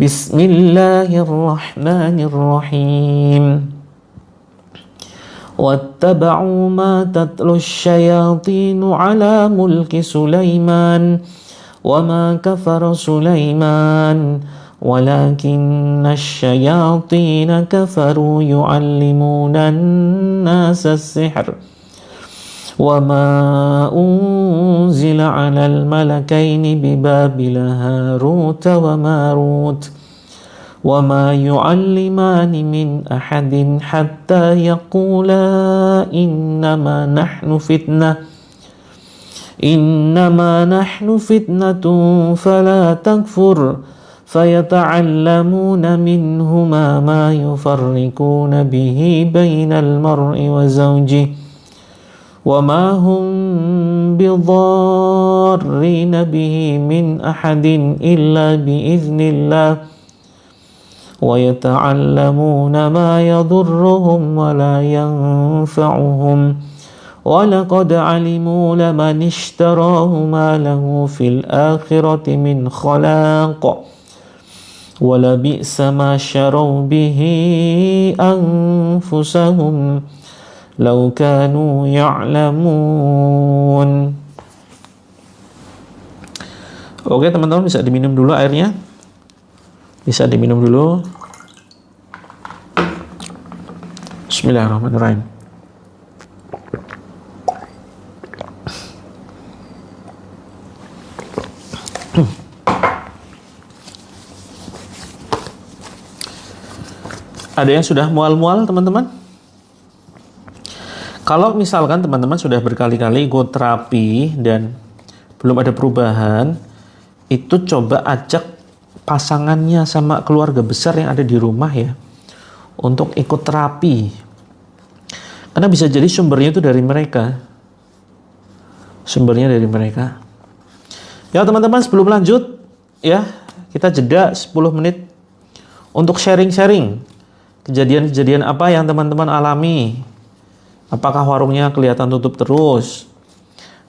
بسم الله الرحمن الرحيم واتبعوا ما تتلو الشياطين على ملك سليمان وما كفر سليمان ولكن الشياطين كفروا يعلمون الناس السحر وما أنزل على الملكين ببابل هاروت وماروت وما يعلمان من أحد حتى يقولا إنما نحن فتنة فلا تكفر فيتعلمون منهما ما يفرقون به بين المرء وزوجه وما هم بضارين به من أحد إلا بإذن الله ويتعلمون ما يضرهم ولا ينفعهم ولقد علموا لمن اشتراه ما له في الآخرة من خلاق ولبئس ما شروا به أنفسهم لو كانوا يعلمون. Oke teman-teman, bisa diminum dulu airnya. Bisa diminum dulu. Bismillahirrahmanirrahim. Ada yang sudah mual-mual teman-teman? Kalau misalkan teman-teman sudah berkali-kali ikut terapi dan belum ada perubahan, itu coba ajak pasangannya sama keluarga besar yang ada di rumah ya, untuk ikut terapi. Karena bisa jadi sumbernya itu dari mereka. Sumbernya dari mereka. Ya teman-teman, sebelum lanjut, ya kita jeda 10 menit untuk sharing-sharing. Kejadian-kejadian apa yang teman-teman alami? Apakah warungnya kelihatan tutup terus?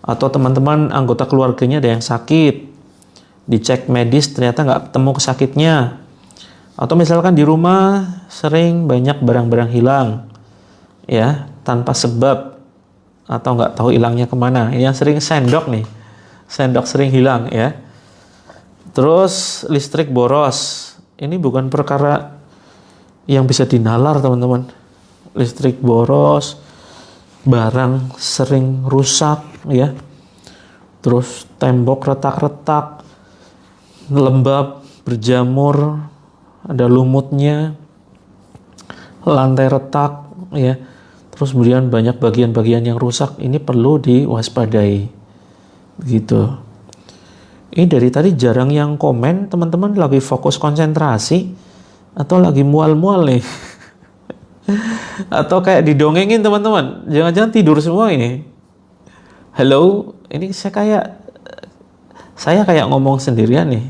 Atau teman-teman anggota keluarganya ada yang sakit? Dicek medis ternyata nggak ketemu kesakitnya. Atau misalkan di rumah sering banyak barang-barang hilang, ya tanpa sebab atau nggak tahu hilangnya kemana. Yang sering sendok nih, sendok sering hilang ya. Terus listrik boros. Ini bukan perkara yang bisa dinalar teman-teman. Listrik boros, barang sering rusak ya. Terus tembok retak-retak, lembab, berjamur, ada lumutnya, lantai retak ya. Terus kemudian banyak bagian-bagian yang rusak, ini perlu diwaspadai. Begitu. Ini dari tadi jarang yang komen, teman-teman lagi fokus konsentrasi atau lagi mual-mual nih. Atau kayak didongengin teman-teman. Jangan-jangan tidur semua ini. Halo, ini saya kayak ngomong sendirian nih.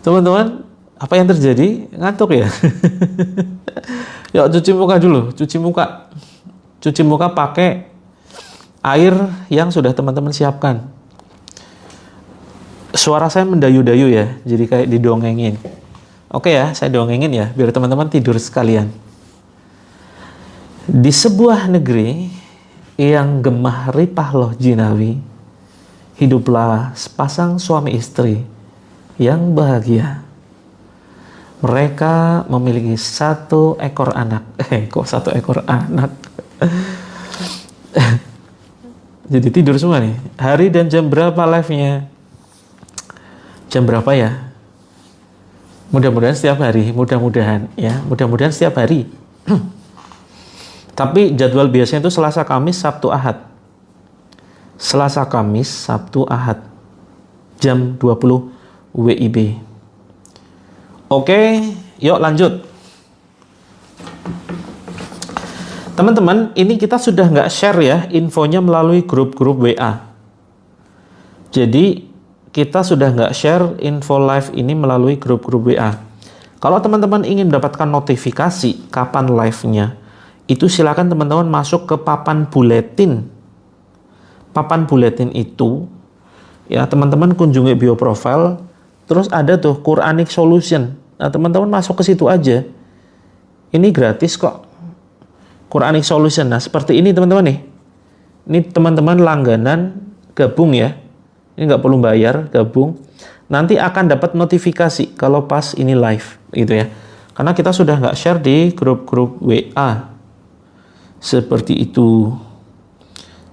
Teman-teman, apa yang terjadi? Ngantuk ya? Yuk cuci muka dulu, cuci muka. Cuci muka pakai air yang sudah teman-teman siapkan. Suara saya mendayu-dayu ya, jadi kayak didongengin. Oke ya, saya dongengin ya, biar teman-teman tidur sekalian. Di sebuah negeri yang gemah ripah loh jinawi, hiduplah sepasang suami istri yang bahagia. Mereka memiliki 1 ekor anak. Kok 1 ekor anak? Jadi tidur semua nih. Hari dan jam berapa live-nya? Jam berapa ya? Mudah-mudahan setiap hari. Mudah-mudahan ya. Mudah-mudahan setiap hari. Tapi jadwal biasanya itu Selasa, Kamis, Sabtu, Ahad. Selasa, Kamis, Sabtu, Ahad. Jam 20 WIB. Oke, yuk lanjut. Teman-teman, ini kita sudah nggak share ya infonya melalui grup-grup WA. Jadi, kita sudah nggak share info live ini melalui grup-grup WA. Kalau teman-teman ingin mendapatkan notifikasi kapan live-nya, itu silakan teman-teman masuk ke papan buletin. Papan buletin itu, ya teman-teman kunjungi bio profile, terus ada tuh Quranic Solution. Nah, teman-teman masuk ke situ aja. Ini gratis kok. Quranic Solution. Nah, seperti ini teman-teman nih. Ini teman-teman langganan gabung ya. Ini nggak perlu bayar, gabung. Nanti akan dapat notifikasi kalau pas ini live, gitu ya. Karena kita sudah nggak share di grup-grup WA. Seperti itu.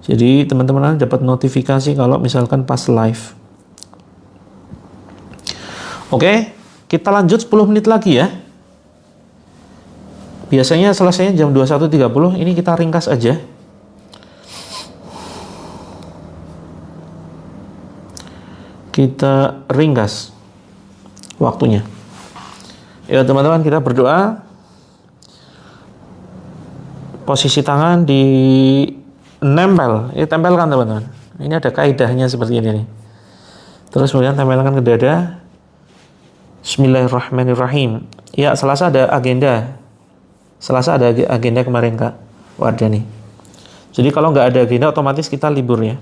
Jadi teman-teman dapat notifikasi kalau misalkan pas live. Oke, kita lanjut 10 menit lagi ya. Biasanya selesainya jam 21.30, ini kita ringkas aja. Kita ringkas waktunya. Ya teman-teman, kita berdoa. Posisi tangan di nempel, ini tempelkan teman-teman. Ini ada kaidahnya seperti ini nih. Terus kemudian tempelkan ke dada. Bismillahirrahmanirrahim. Ya, Selasa ada agenda. Selasa ada agenda kemarin Kak Wardani. Jadi kalau nggak ada agenda otomatis kita libur ya.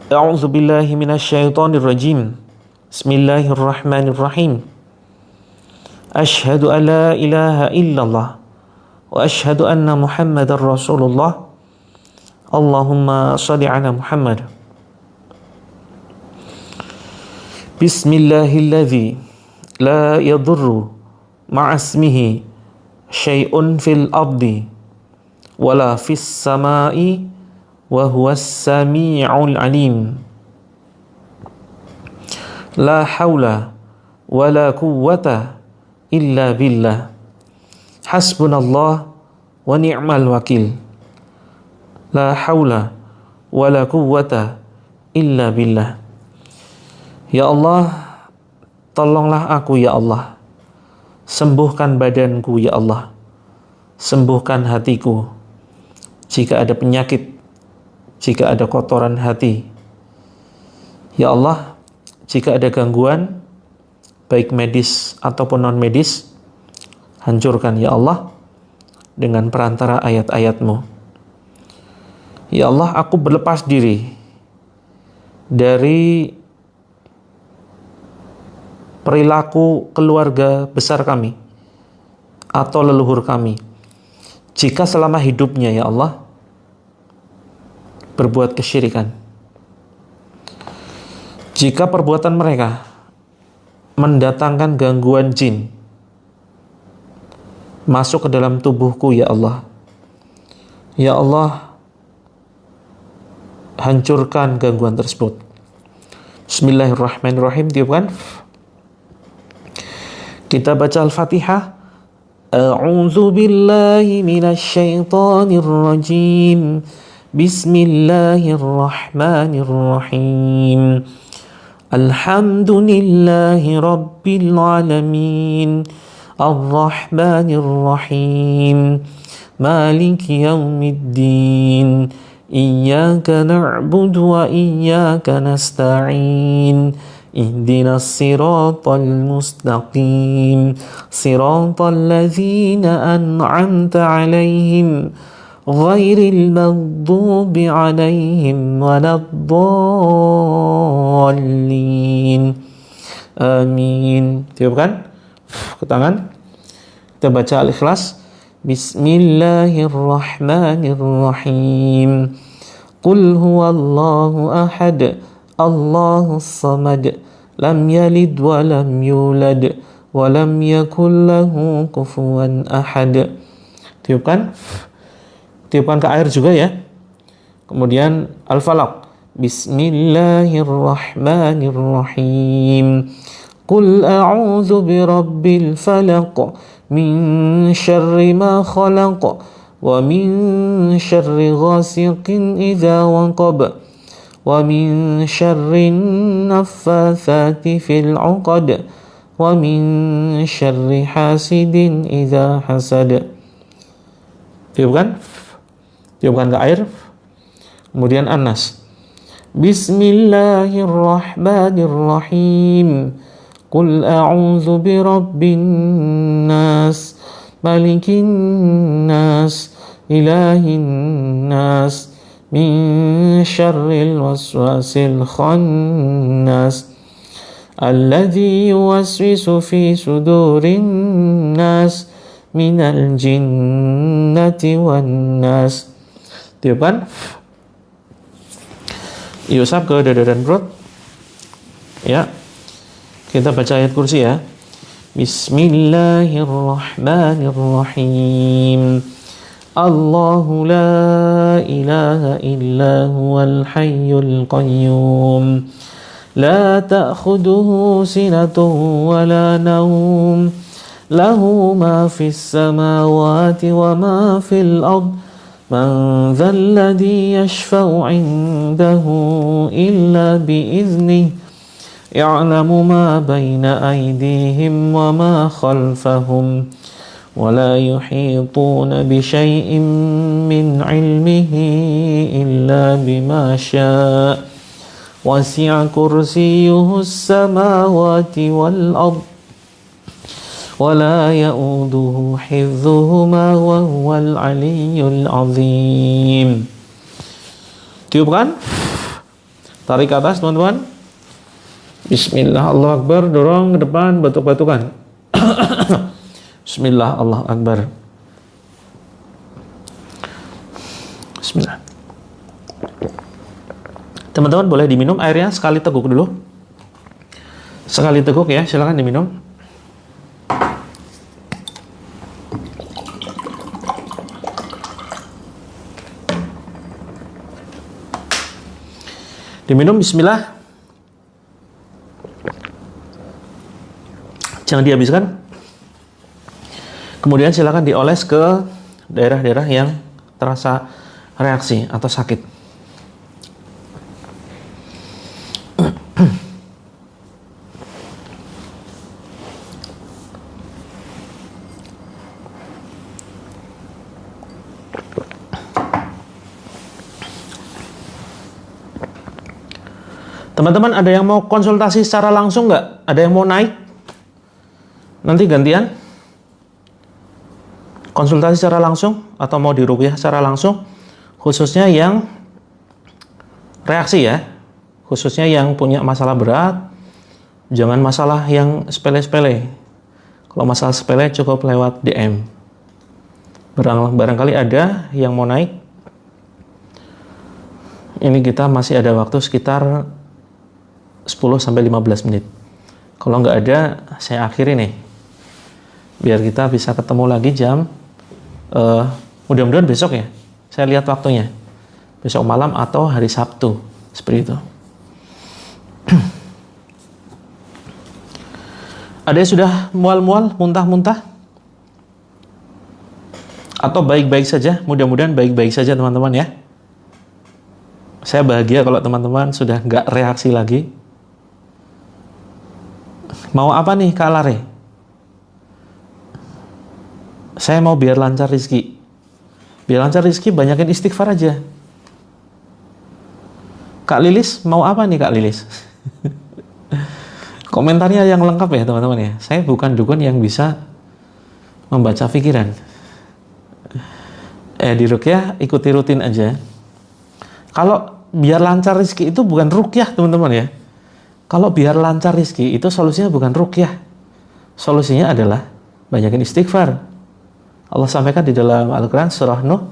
A'udzubillahi minasyaitonirrajim. Bismillahirrahmanirrahim. Asyhadu an la ilaha illallah wa asyhadu anna Muhammadar Rasulullah. Allahumma shalli ala Muhammad. Bismillahilladzi la yadurru ma'asmihi syai'un fil ardi wala fis samai wa huwas sami'ul alim. La haula wala quwwata illa billah. Hasbunallah wa ni'mal wakil. La haula wala quwwata illa billah. Ya Allah, tolonglah aku ya Allah. Sembuhkan badanku ya Allah. Sembuhkan hatiku. Jika ada penyakit, jika ada kotoran hati. Ya Allah, jika ada gangguan, baik medis ataupun non-medis, hancurkan ya Allah dengan perantara ayat-ayat-Mu. Ya Allah, aku berlepas diri dari perilaku keluarga besar kami atau leluhur kami, jika selama hidupnya ya Allah berbuat kesyirikan, jika perbuatan mereka mendatangkan gangguan jin masuk ke dalam tubuhku ya Allah. Ya Allah, hancurkan gangguan tersebut. Bismillahirrahmanirrahim. Tiupkan. Kita baca Al-Fatihah. A'udzu billahi minasy syaithanir rajim. Bismillahirrahmanirrahim. Alhamdulillahi rabbil alamin. Ar-Rahmanir Rahim. Maliki yaumiddin. Iyyaka na'budu wa iyyaka nasta'in. Ihdinas siratal mustaqim. Siratal ladzina an'amta 'alaihim ghairil maghdubi 'alaihim waladdallin. Amin. Tiupkan ke tangan. Kita baca Al-Ikhlas. Bismillahirrahmanirrahim. Qul huwallahu ahad. Allahus samad. Lam yalid wa lam yulad wa lam yakul lahu kufuwan ahad. Tiupkan. Tiupkan ke air juga ya. Kemudian Al-Falaq. Bismillahirrahmanirrahim. Qul a'udzu birabbil falaq min syarri ma khalaq wa min syarri ghasiqin idza waqab wa min syarri naffatsati fil 'uqad wa min syarri hasidin idza hasad. Tiupkan. Tiupkan ke air. Kemudian An-Nas. Bismillahirrahmanirrahim. Qul a'udzu birabbin nas, malikin nas, ilahin nas, min syarril waswasil khannas, alladzi yuwaswisu fi sudurin nas, minal jinnati wan nas. Tiupkan. Iusap ke dada dan perut. Ya. Kita baca ayat kursi ya. Bismillahirrahmanirrahim. Allahu la ilaha illa huwal hayyul qayyum. La ta'khuduhu sinatun wa la nawm. Lahu ma fis samawati wa ma fil ard. Man dhal ladzi yashfa'u 'indahu illa bi'iznihi. Ya'lamu ma baina aydihim wa ma khalfahum wa la yuhituna bi syai'in min 'ilmihi illa bima syaa' wasi'a kursiyyuhu as-samawati wal ard wa la ya'uduhu hifdhuhuma wa huwal 'aliyyul 'azim. Tiupkan. Tarik ke atas teman-teman. Bismillah, Allah Akbar, dorong ke depan, batuk-batukan. Bismillah, Allah Akbar. Bismillah. Teman-teman boleh diminum airnya sekali teguk dulu. Sekali teguk ya, silakan diminum. Diminum, bismillah. Jangan dihabiskan. Kemudian silakan dioles ke daerah-daerah yang terasa reaksi atau sakit. Teman-teman ada yang mau konsultasi secara langsung nggak? Ada yang mau naik? Nanti gantian konsultasi secara langsung atau mau diruqyah secara langsung, khususnya yang reaksi ya, khususnya yang punya masalah berat, jangan masalah yang sepele-sepele. Kalau masalah sepele cukup lewat DM. Barangkali ada yang mau naik. Ini kita masih ada waktu sekitar 10-15 menit. Kalau nggak ada, saya akhiri nih. Biar kita bisa ketemu lagi jam mudah-mudahan besok ya. Saya lihat waktunya. Besok malam atau hari Sabtu. Seperti itu. Ada yang sudah mual-mual, muntah-muntah? Atau baik-baik saja, mudah-mudahan baik-baik saja teman-teman ya. Saya bahagia kalau teman-teman sudah nggak reaksi lagi. Mau apa nih Kak Lare? Saya mau biar lancar rezeki. Biar lancar rezeki, banyakin istighfar aja. Kak Lilis, mau apa nih Kak Lilis? Komentarnya yang lengkap ya teman-teman ya. Saya bukan dukun yang bisa membaca pikiran. Di ruqyah ikuti rutin aja. Kalau biar lancar rezeki itu bukan ruqyah teman-teman ya. Kalau biar lancar rezeki itu solusinya bukan ruqyah. Solusinya adalah banyakin istighfar. Allah sampaikan di dalam Al-Quran surah Nuh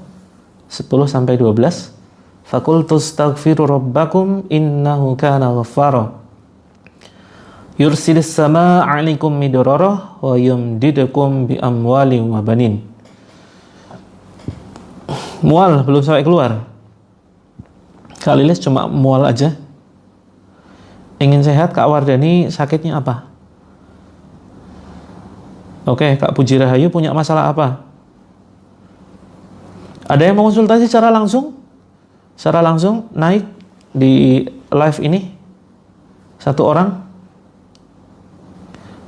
10-12. Faqultu astaghfiru rabbakum innahu kana ghaffara. Yursilis samaa 'alaikum midrara wa yumdidukum bi amwalin wa banin. Mual belum sampai keluar. Kak Lilis cuma mual aja. Ingin sehat, Kak Wardani sakitnya apa? Oke, Kak Puji Rahayu punya masalah apa? Ada yang mau konsultasi secara langsung? Secara langsung naik di live ini? Satu orang?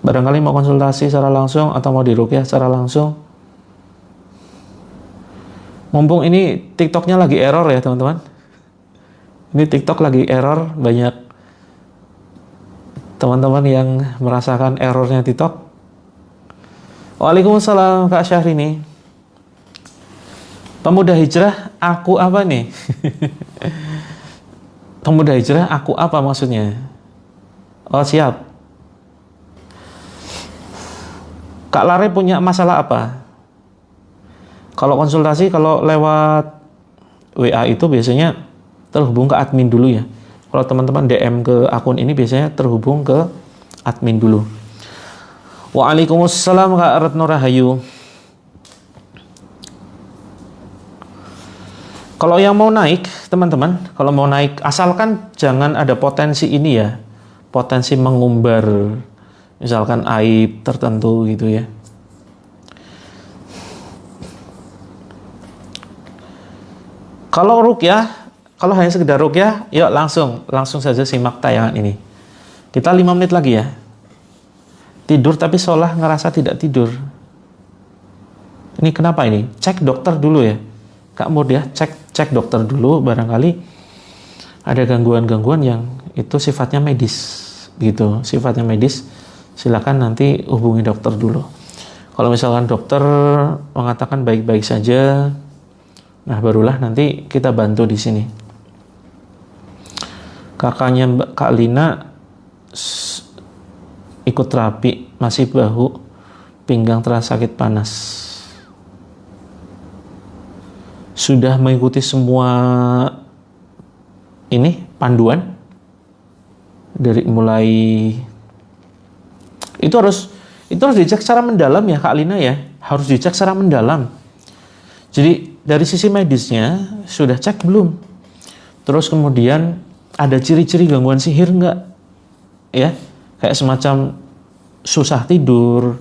Barangkali mau konsultasi secara langsung atau mau diruqyah secara langsung? Mumpung ini TikToknya lagi error ya teman-teman. Ini TikTok lagi error, banyak teman-teman yang merasakan errornya TikTok. Waalaikumsalam Kak Syahrini. Pemuda hijrah, aku apa nih? Pemuda hijrah, aku apa maksudnya? Oh siap. Kak Lare punya masalah apa? Kalau konsultasi, kalau lewat WA itu biasanya terhubung ke admin dulu ya. Kalau teman-teman DM ke akun ini biasanya terhubung ke admin dulu. Waalaikumsalam Kak Retno Rahayu. Kalau yang mau naik, teman-teman, kalau mau naik, asalkan jangan ada potensi ini ya. Potensi mengumbar, misalkan aib tertentu gitu ya. Kalau ruqyah, kalau hanya sekedar ruqyah, yuk langsung saja simak tayangan ini. Kita 5 menit lagi ya. Tidur tapi seolah ngerasa tidak tidur. Ini kenapa ini? Cek dokter dulu ya. Kak Mudia, cek dokter dulu, barangkali ada gangguan-gangguan yang itu sifatnya medis. Gitu, sifatnya medis. Silakan nanti hubungi dokter dulu. Kalau misalkan dokter mengatakan baik-baik saja, nah barulah nanti kita bantu di sini. Kakaknya Kak Lina ikut terapi, masih bahu, pinggang terasa sakit panas. Sudah mengikuti semua ini panduan dari mulai itu harus dicek secara mendalam ya Kak Lina ya, harus dicek secara mendalam. Jadi dari sisi medisnya sudah cek belum? Terus kemudian ada ciri-ciri gangguan sihir enggak? Ya, kayak semacam susah tidur,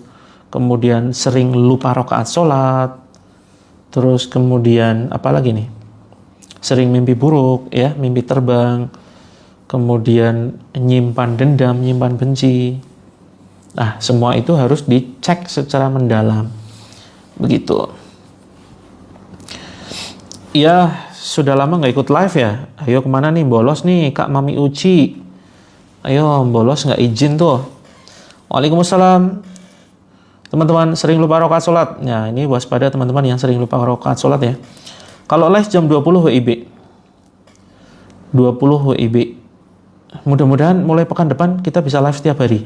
kemudian sering lupa rakaat sholat, terus kemudian apa lagi nih? Sering mimpi buruk, ya, mimpi terbang, kemudian nyimpan dendam, nyimpan benci. Nah, semua itu harus dicek secara mendalam. Begitu. Ya, sudah lama nggak ikut live ya. Ayo kemana nih? Bolos nih, Kak Mami Uci. Ayo, bolos nggak izin tuh. Waalaikumsalam. Teman-teman sering lupa rakaat sholat. Nah, ini waspada teman-teman yang sering lupa rakaat sholat ya. Kalau live jam 20 WIB. 20 WIB. Mudah-mudahan mulai pekan depan kita bisa live setiap hari.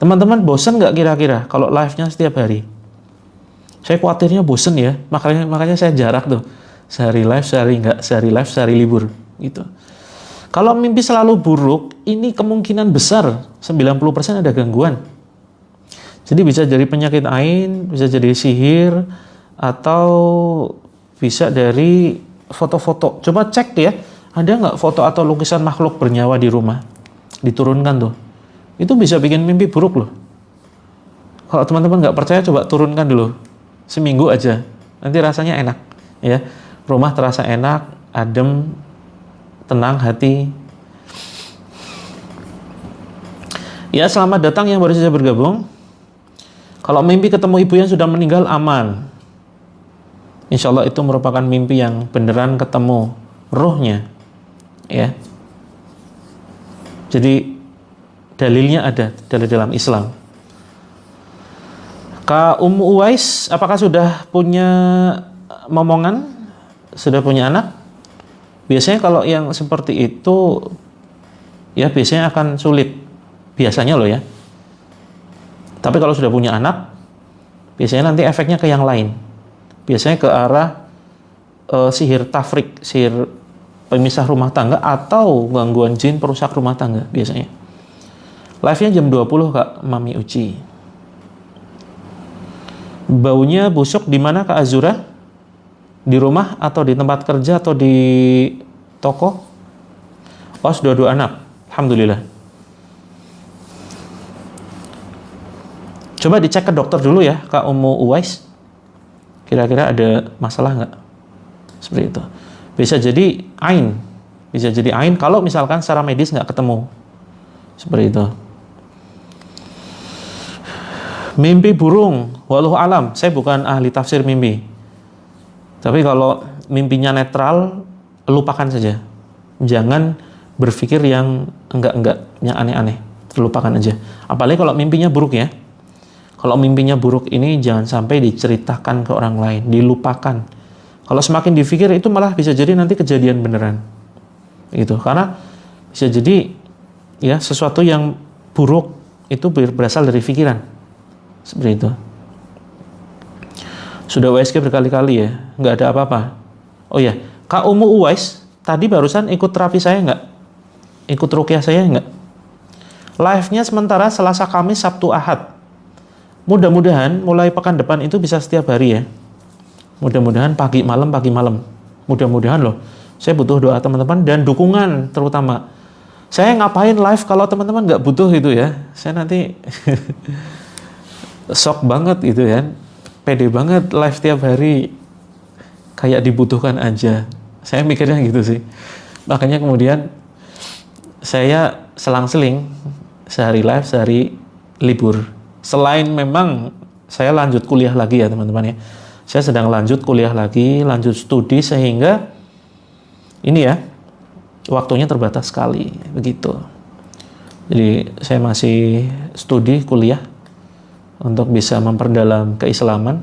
Teman-teman bosan nggak kira-kira kalau live-nya setiap hari? Saya khawatirnya bosen ya, makanya saya jarak tuh. Sehari live, sehari enggak, sehari live, sehari libur gitu. Kalau mimpi selalu buruk, ini kemungkinan besar 90% ada gangguan. Jadi bisa dari penyakit ain, bisa jadi sihir, atau bisa dari foto-foto. Coba cek ya, ada nggak foto atau lukisan makhluk bernyawa di rumah? Diturunkan tuh. Itu bisa bikin mimpi buruk loh. Kalau teman-teman nggak percaya, coba turunkan dulu. Seminggu aja. nanti rasanya enak, ya. Rumah terasa enak, adem, tenang hati. Ya, selamat datang yang baru saja bergabung. Kalau mimpi ketemu ibu yang sudah meninggal, aman. Insya Allah itu merupakan mimpi yang beneran ketemu ruhnya, ya. Jadi dalilnya ada dalam Islam. Kak Ummu Uwais, apakah sudah punya momongan? Sudah punya anak? Biasanya kalau yang seperti itu, ya biasanya akan sulit. Biasanya loh ya. Tapi kalau sudah punya anak, biasanya nanti efeknya ke yang lain. Biasanya ke arah sihir tafrik, sihir pemisah rumah tangga, atau gangguan jin perusak rumah tangga biasanya. Live-nya jam 20 Kak Mami Uci. Baunya busuk di mana Kak Azura? Di rumah atau di tempat kerja atau di toko? Oh, sudah 2 anak. Alhamdulillah. Coba dicek ke dokter dulu ya, Kak Ummu Uwais. Kira-kira ada masalah nggak? Seperti itu. Bisa jadi ain. Bisa jadi ain kalau misalkan secara medis nggak ketemu. Seperti itu. Mimpi burung, walau alam. Saya bukan ahli tafsir mimpi. Tapi kalau mimpinya netral, lupakan saja. Jangan berpikir yang enggak, yang aneh-aneh. Lupakan aja. Apalagi kalau mimpinya buruk ya. Kalau mimpinya buruk ini jangan sampai diceritakan ke orang lain, dilupakan. Kalau semakin dipikir itu malah bisa jadi nanti kejadian beneran. Gitu. Karena bisa jadi ya sesuatu yang buruk itu berasal dari pikiran. Seperti itu. Sudah WSG berkali-kali ya, nggak ada apa-apa. Oh ya, Kak Ummu Uwais tadi barusan ikut terapi saya nggak? Ikut ruqyah saya nggak? Live-nya sementara Selasa, Kamis, Sabtu, Ahad. Mudah-mudahan mulai pekan depan itu bisa setiap hari ya. Mudah-mudahan pagi malam. Mudah-mudahan loh. Saya butuh doa teman-teman dan dukungan terutama. Saya ngapain live kalau teman-teman nggak butuh itu ya. Saya nanti shock banget gitu ya. Pede banget live tiap hari. Kayak dibutuhkan aja. Saya mikirnya gitu sih. Makanya kemudian saya selang-seling sehari live, sehari libur. Selain memang saya lanjut kuliah lagi ya teman-teman ya. Saya sedang lanjut kuliah lagi, lanjut studi sehingga ini ya waktunya terbatas sekali begitu. Jadi saya masih studi kuliah untuk bisa memperdalam keislaman.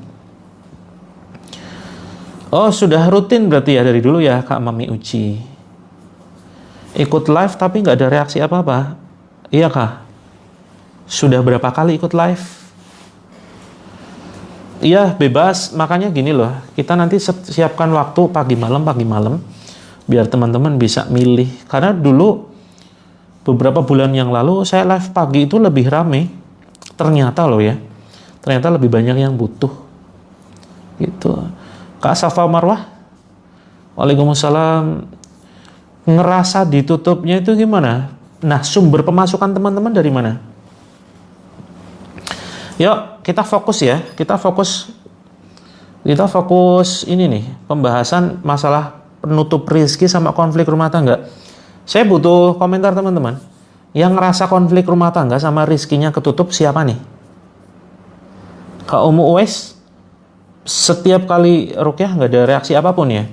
Oh, sudah rutin berarti ya dari dulu ya Kak Mami Uci. Ikut live tapi nggak ada reaksi apa-apa. Iya Kak. Sudah berapa kali ikut live? Iya, bebas. Makanya gini loh, kita nanti siapkan waktu pagi malam, biar teman-teman bisa milih. Karena dulu, beberapa bulan yang lalu, saya live pagi itu lebih rame. Ternyata loh ya, ternyata lebih banyak yang butuh. Gitu. Kak Safa Marwah, Waalaikumsalam. Ngerasa ditutupnya itu gimana? Nah, sumber pemasukan teman-teman dari mana? Yuk, kita fokus ya. Kita fokus ini nih, pembahasan masalah penutup rezeki sama konflik rumah tangga. Saya butuh komentar teman-teman. Yang ngerasa konflik rumah tangga sama rezekinya ketutup siapa nih? Kak Ummu Uwais, setiap kali ruqyah nggak ada reaksi apapun ya?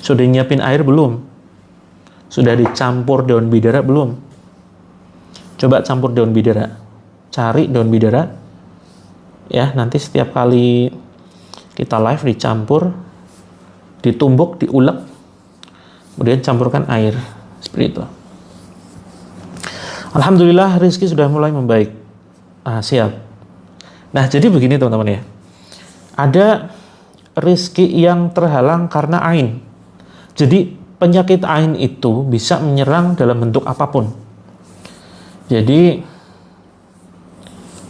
Sudah nyiapin air belum? Sudah dicampur daun bidara belum? Coba campur daun bidara. Cari daun bidara ya, nanti setiap kali kita live dicampur, ditumbuk, diulek, kemudian campurkan air seperti itu. Alhamdulillah rezeki sudah mulai membaik. Siap. Nah, jadi begini teman-teman ya, ada rezeki yang terhalang karena ain. Jadi penyakit ain itu bisa menyerang dalam bentuk apapun. Jadi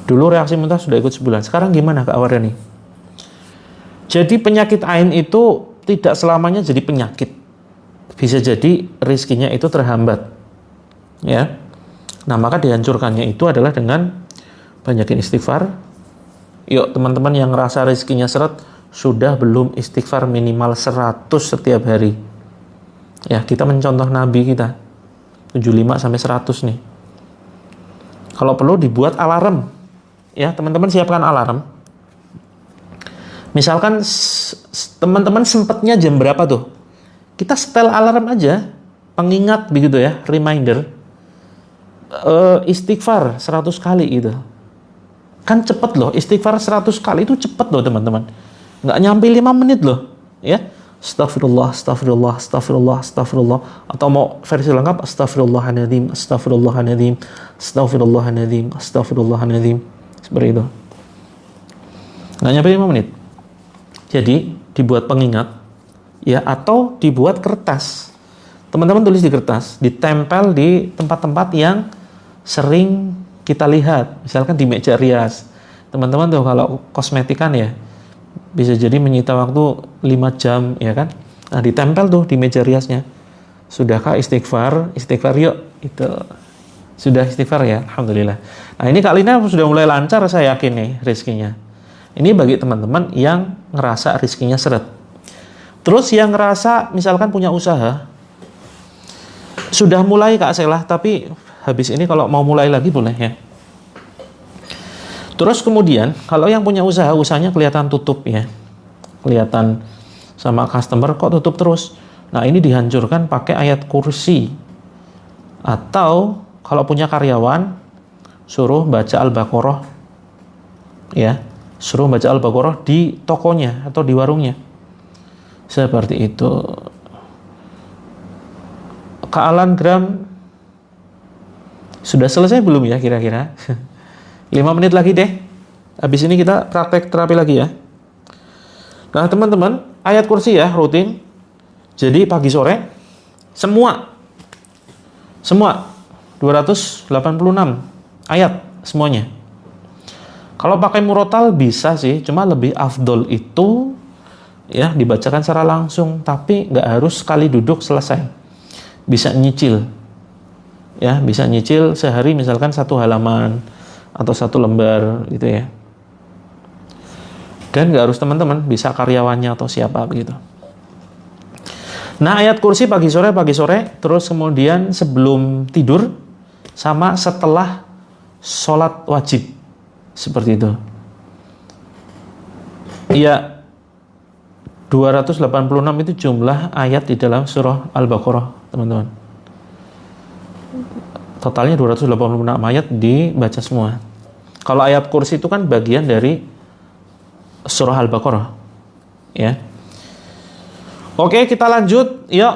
dulu reaksi muntah sudah ikut sebulan. Sekarang gimana Kak Wardani? Jadi penyakit ain itu tidak selamanya jadi penyakit. Bisa jadi rezekinya itu terhambat. Ya. Nah, maka dihancurkannya itu adalah dengan banyakin istighfar. Yuk teman-teman yang ngerasa rezekinya seret, sudah belum istighfar minimal 100 setiap hari? Ya, kita mencontoh Nabi kita 75 sampai 100 nih. Kalau perlu dibuat alarm. Ya, teman-teman siapkan alarm. Misalkan teman-teman sempatnya jam berapa tuh? Kita setel alarm aja, pengingat begitu ya, reminder. Istighfar 100 kali gitu. Kan cepet loh, istighfar 100 kali itu cepet loh teman-teman. Nggak nyampe 5 menit loh. Ya, astagfirullah, astagfirullah, astagfirullah, astagfirullah. Atau mau versi lengkap, astagfirullahaladzim, astagfirullahaladzim, astagfirullahaladzim, astagfirullahaladzim. Seperti itu. Nggak nyampe 5 menit. Jadi, dibuat pengingat, ya, atau dibuat kertas. Teman-teman tulis di kertas, ditempel di tempat-tempat yang sering kita lihat. Misalkan di meja rias. Teman-teman tuh kalau kosmetikan ya, bisa jadi menyita waktu 5 jam, ya kan? Nah, ditempel tuh di meja riasnya. Sudahkah istighfar? Istighfar yuk. Itu. Sudah istighfar ya? Alhamdulillah. Nah, ini Kak Lina sudah mulai lancar, saya yakin nih rezekinya. Ini bagi teman-teman yang ngerasa rezekinya seret. Terus yang ngerasa misalkan punya usaha, sudah mulai Kak Selah, tapi habis ini kalau mau mulai lagi boleh ya. Terus kemudian kalau yang punya usaha, usahanya kelihatan tutup ya, kelihatan sama customer kok tutup terus. Nah, ini dihancurkan pakai ayat kursi. Atau kalau punya karyawan, suruh baca Al-Baqarah ya, suruh baca Al-Baqarah di tokonya atau di warungnya. Seperti itu. Kak Alan Gram, sudah selesai belum ya kira-kira? 5 menit lagi deh. Habis ini kita praktek terapi lagi ya. Nah teman-teman, ayat kursi ya rutin. Jadi pagi sore semua 286 ayat semuanya. Kalau pakai murotal bisa sih, cuma lebih afdol itu ya dibacakan secara langsung, tapi nggak harus sekali duduk selesai. Bisa nyicil. Ya, bisa nyicil sehari misalkan 1 halaman atau 1 lembar gitu ya. Dan nggak harus teman-teman, bisa karyawannya atau siapa begitu. Nah, ayat kursi pagi sore, terus kemudian sebelum tidur sama setelah sholat wajib. Seperti itu. Ya, 286 itu jumlah ayat di dalam surah Al-Baqarah, teman-teman. Totalnya 286 ayat dibaca semua. Kalau ayat kursi itu kan bagian dari surah Al-Baqarah. Ya. Oke, kita lanjut. Yuk,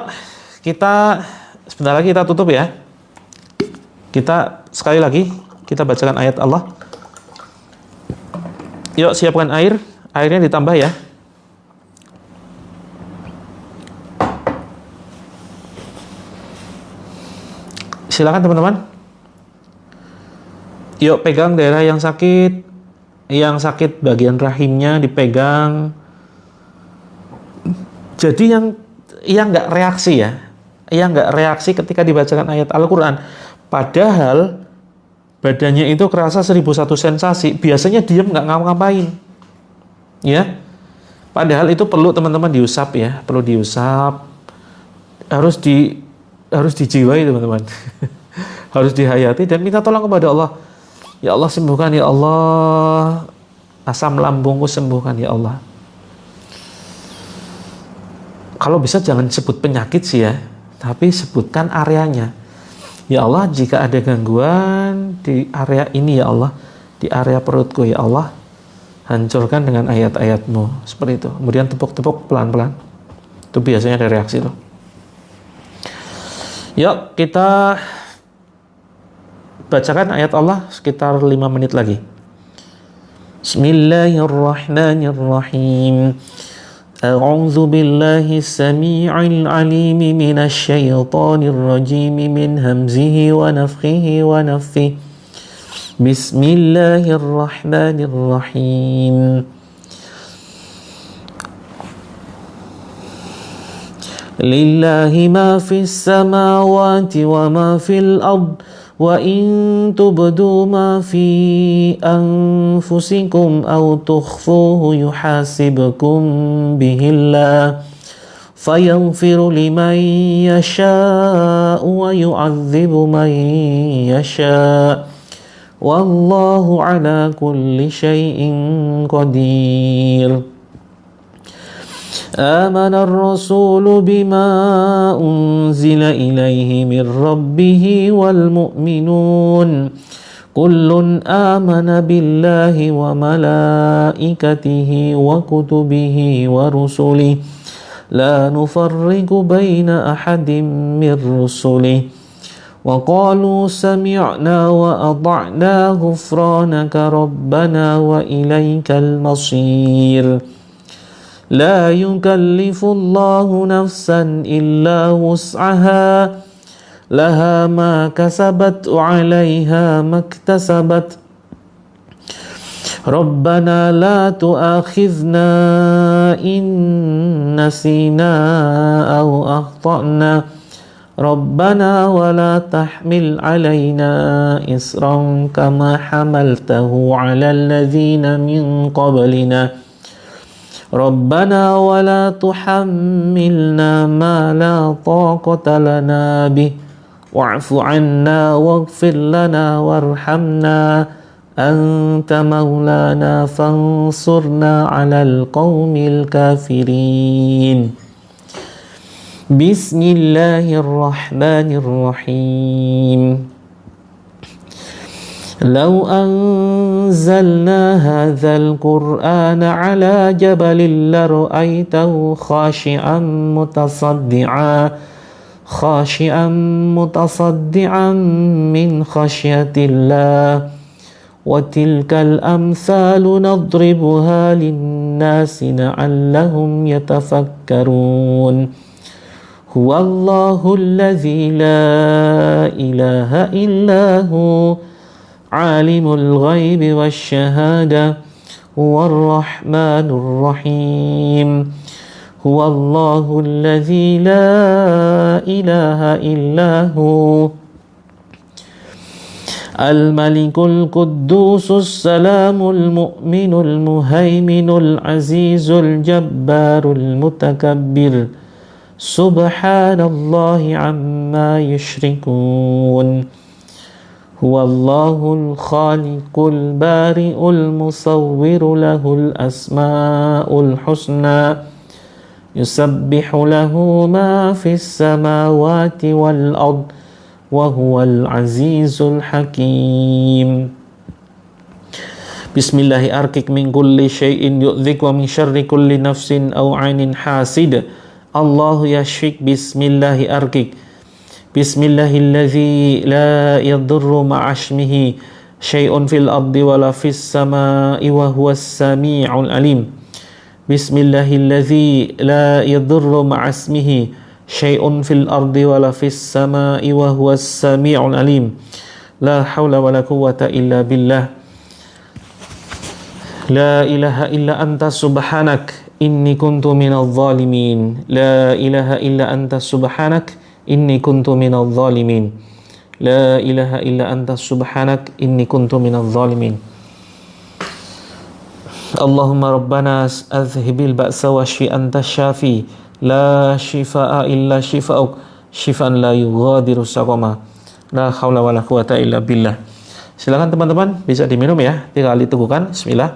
kita sebentar lagi kita tutup ya. Kita sekali lagi kita bacakan ayat Allah. Yuk, siapkan air. Airnya ditambah ya. Silakan teman-teman. Yuk, pegang daerah yang sakit. Yang sakit bagian rahimnya dipegang. Jadi yang nggak reaksi ya. Yang nggak reaksi ketika dibacakan ayat Al-Quran. Padahal badannya itu kerasa 1001 sensasi. Biasanya diam nggak ngapa-ngapain. Ya. Padahal itu perlu teman-teman diusap ya. Perlu diusap. Harus dijiwai teman-teman. Harus dihayati dan minta tolong kepada Allah. Ya Allah sembuhkan ya Allah. Asam lambungku sembuhkan ya Allah. Kalau bisa jangan sebut penyakit sih ya, tapi sebutkan areanya. Ya Allah, jika ada gangguan di area ini ya Allah, di area perutku ya Allah, hancurkan dengan ayat-ayat-Mu. Seperti itu. Kemudian tepuk-tepuk pelan-pelan. Itu biasanya ada reaksi tuh. Yuk, kita bacakan ayat Allah sekitar 5 menit lagi. Bismillahirrahmanirrahim. A'udzu billahi as-sami'il 'alim minasy syaithanir rajim min hamzihi wa nafthihi wa nafthihi. Bismillahirrahmanirrahim. Lillahi ma fis samawati wa ma fil ard وإن تبدوا ما في أنفسكم أو تخفوه يحاسبكم به الله فيغفر لمن يشاء ويعذب من يشاء والله على كل شيء قدير آمن الرسول بما أنزل إليه من ربه والمؤمنون كل آمن بالله وملائكته وكتبه ورسله لا نفرق بين أحد من رسله وقالوا سمعنا وأطعنا غفرانك ربنا وإليك المصير لا يكلف الله نفسا إلا وسعها لها ما كسبت وعليها ما اكتسبت ربنا لا تؤاخذنا إن نسينا أو أخطأنا ربنا ولا تحمل علينا إصرا كما حملته على الذين من قبلنا ربنا ولا تحملنا ما لا طاقة لنا به واعف عنا واغفر لنا وارحمنا أنت مولانا فانصرنا على القوم الكافرين بسم الله الرحمن الرحيم لو أنزلنا هذا القرآن على جبل لرأيته خاشعا متصدعا من خشية الله وتلك الأمثال نضربها للناس لعلهم يتفكرون هو الله الذي لا إله إلا هو عالم الغيب والشهادة هو الرحمن الرحيم هو الله الذي لا إله إلا هو الملك القدوس السلام المؤمن المهيمن العزيز الجبار المتكبر سبحان الله عما يشركون هو الله الخالق البارئ المصور له الأسماء الحسنى يسبح له ما في السماوات والأرض وهو العزيز الحكيم بسم الله أركك من كل شيء يؤذك ومن شر كل نفس أو عين حاسد الله يشفيك بسم الله أركك بسم الله الذي لا يضر مع اسمه شيء في الأرض ولا في السماء وهو السميع العليم بسم الله الذي لا يضر مع اسمه شيء في الأرض ولا في السماء وهو السميع العليم لا حول ولا قوة إلا بالله لا إله إلا أنت سبحانك إني كنت من الظالمين لا إله إلا أنت سبحانك إني كنت من الظالمين لا إله إلا أنت سبحانك إني كنت من الظالمين اللهم ربنا أذهب البأس واشف أنت الشافي لا شفاء إلا شفاءك شفاء لا يغادر سقما لا حول ولا قوة إلا بالله. Silakan teman-teman bisa diminum ya, 3 kali tegukan. Bismillah.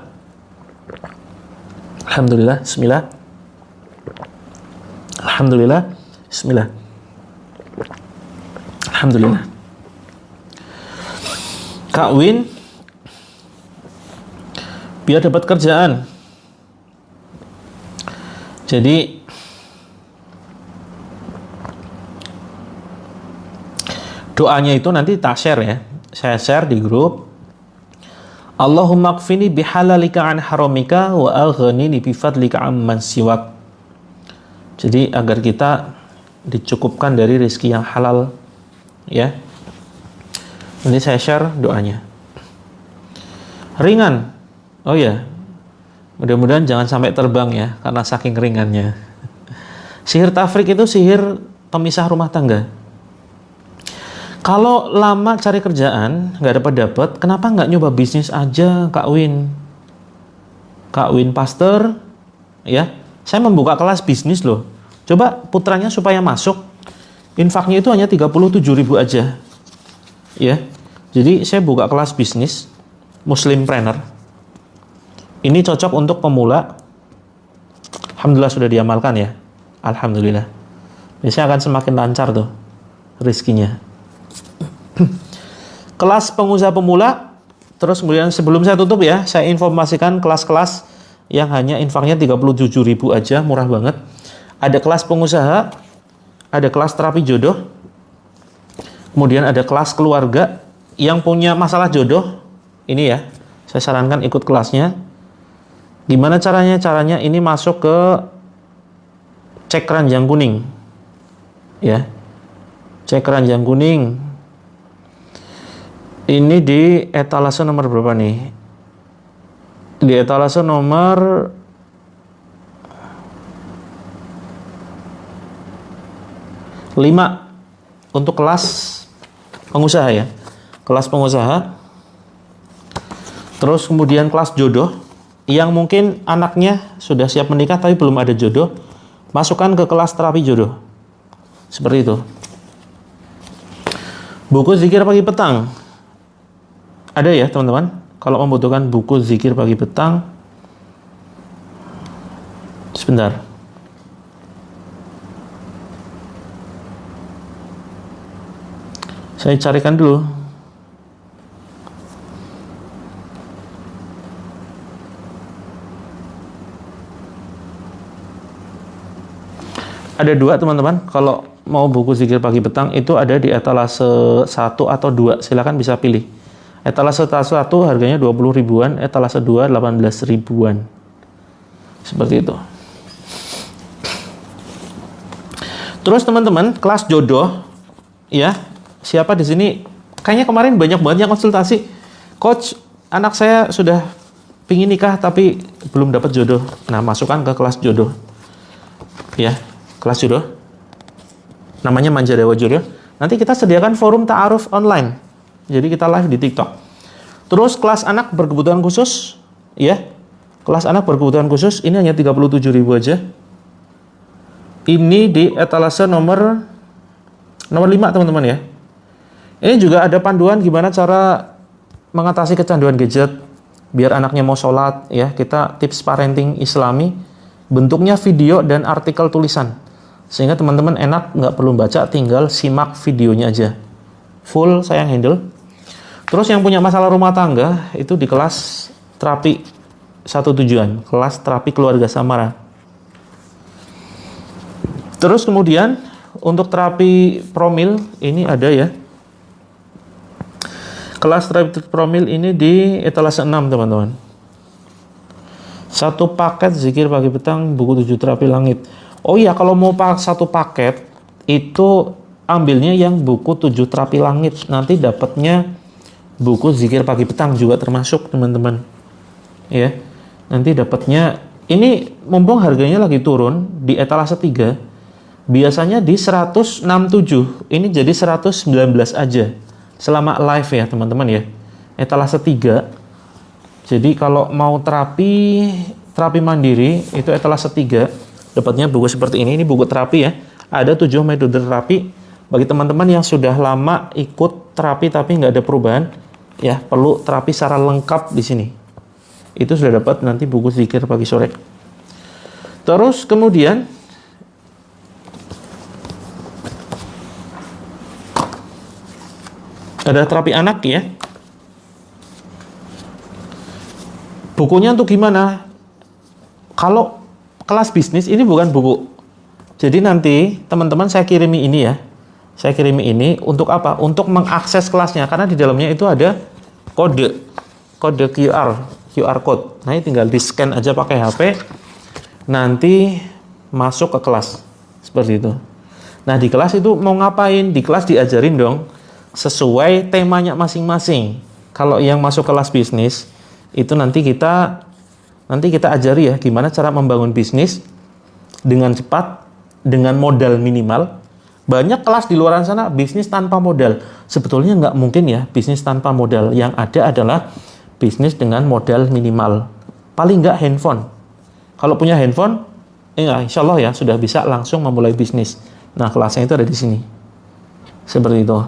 Alhamdulillah. Bismillah. Alhamdulillah. Bismillah. Alhamdulillah. Kak Win, biar dapat kerjaan. Jadi doanya itu nanti tak share ya. Saya share di grup. Allahumma qfini bihalalika an haramika wa aghnini bifadlika amman siwak. Jadi agar kita dicukupkan dari rezeki yang halal ya. Nanti saya share doanya. Ringan. Oh ya. Mudah-mudahan jangan sampai terbang ya karena saking ringannya. Sihir tafrik itu sihir pemisah rumah tangga. Kalau lama cari kerjaan, nggak dapat, kenapa nggak nyoba bisnis aja, Kak Win? Kak Win Pastor, ya, saya membuka kelas bisnis loh. Coba putranya supaya masuk, infaknya itu hanya 37.000 aja, ya. Jadi saya buka kelas bisnis, Muslimpreneur. Ini cocok untuk pemula. Alhamdulillah sudah diamalkan ya. Alhamdulillah. Biasanya akan semakin lancar tuh rezekinya. Kelas pengusaha pemula. Terus kemudian sebelum saya tutup ya, saya informasikan kelas-kelas yang hanya infaknya 37.000 aja, murah banget. Ada kelas pengusaha, ada kelas terapi jodoh, kemudian ada kelas keluarga. Yang punya masalah jodoh, ini ya, saya sarankan ikut kelasnya. Gimana caranya? Caranya ini masuk ke cek keranjang kuning, ya, cek keranjang kuning. Ini di etalase nomor berapa nih? Di etalase nomor 5 untuk kelas pengusaha ya. Kelas pengusaha. Terus kemudian kelas jodoh yang mungkin anaknya sudah siap menikah tapi belum ada jodoh, masukkan ke kelas terapi jodoh. Seperti itu. Buku zikir pagi petang. Ada ya, teman-teman? Kalau membutuhkan buku zikir pagi petang. Sebentar. Saya carikan dulu. Ada 2 teman-teman, kalau mau buku zikir pagi petang itu ada di etalase 1 atau 2, silakan bisa pilih. Etalase 1 harganya 20 ribuan, etalase 2 18 ribuan. Seperti itu. Terus teman-teman, kelas jodoh ya. Siapa di sini? Kayaknya kemarin banyak banget yang konsultasi. Coach, anak saya sudah pingin nikah tapi belum dapat jodoh. Nah, masukkan ke kelas jodoh. Ya. Kelas jodoh, namanya Manja Dewa Jodoh. Nanti kita sediakan forum ta'aruf online. Jadi kita live di TikTok. Terus kelas anak berkebutuhan khusus, ya. Kelas anak berkebutuhan khusus ini hanya 37.000 aja. Ini di etalase nomor 5 teman-teman ya. Ini juga ada panduan gimana cara mengatasi kecanduan gadget biar anaknya mau sholat ya. Kita tips parenting Islami, bentuknya video dan artikel tulisan. Sehingga teman-teman enak, nggak perlu baca, tinggal simak videonya aja. Full saya handle. Terus yang punya masalah rumah tangga, itu di kelas terapi satu tujuan, kelas terapi keluarga samara. Terus kemudian, untuk terapi promil, ini ada ya. Kelas terapi promil ini di etalase 6 teman-teman. Satu paket zikir pagi petang, buku 7 terapi langit. Oh iya, kalau mau satu paket itu ambilnya yang buku 7 terapi langit. Nanti dapatnya buku zikir pagi petang juga termasuk teman-teman. Ya. Nanti dapatnya ini mumpung harganya lagi turun di etalase 3. Biasanya di 167. Ini jadi 119 aja. Selama live ya, teman-teman ya. Etalase 3. Jadi kalau mau terapi mandiri itu etalase 3. Dapatnya buku seperti ini buku terapi ya. Ada 7 metode terapi. Bagi teman-teman yang sudah lama ikut terapi tapi nggak ada perubahan, ya perlu terapi secara lengkap di sini. Itu sudah dapat nanti buku zikir pagi sore. Terus kemudian ada terapi anak ya. Bukunya untuk gimana? Kalau kelas bisnis ini bukan buku. Jadi nanti teman-teman saya kirimi ini ya. Saya kirimi ini untuk apa? Untuk mengakses kelasnya karena di dalamnya itu ada kode QR code. Nah, ini tinggal di-scan aja pakai HP. Nanti masuk ke kelas. Seperti itu. Nah, di kelas itu mau ngapain? Di kelas diajarin dong sesuai temanya masing-masing. Kalau yang masuk kelas bisnis itu nanti kita ajari ya gimana cara membangun bisnis dengan cepat, dengan modal minimal, Banyak kelas di luar sana bisnis tanpa modal. Sebetulnya nggak mungkin ya bisnis tanpa modal. Yang ada adalah bisnis dengan modal minimal. Paling nggak handphone. Kalau punya handphone, insya Allah ya sudah bisa langsung memulai bisnis. Nah, kelasnya itu ada di sini. Seperti itu.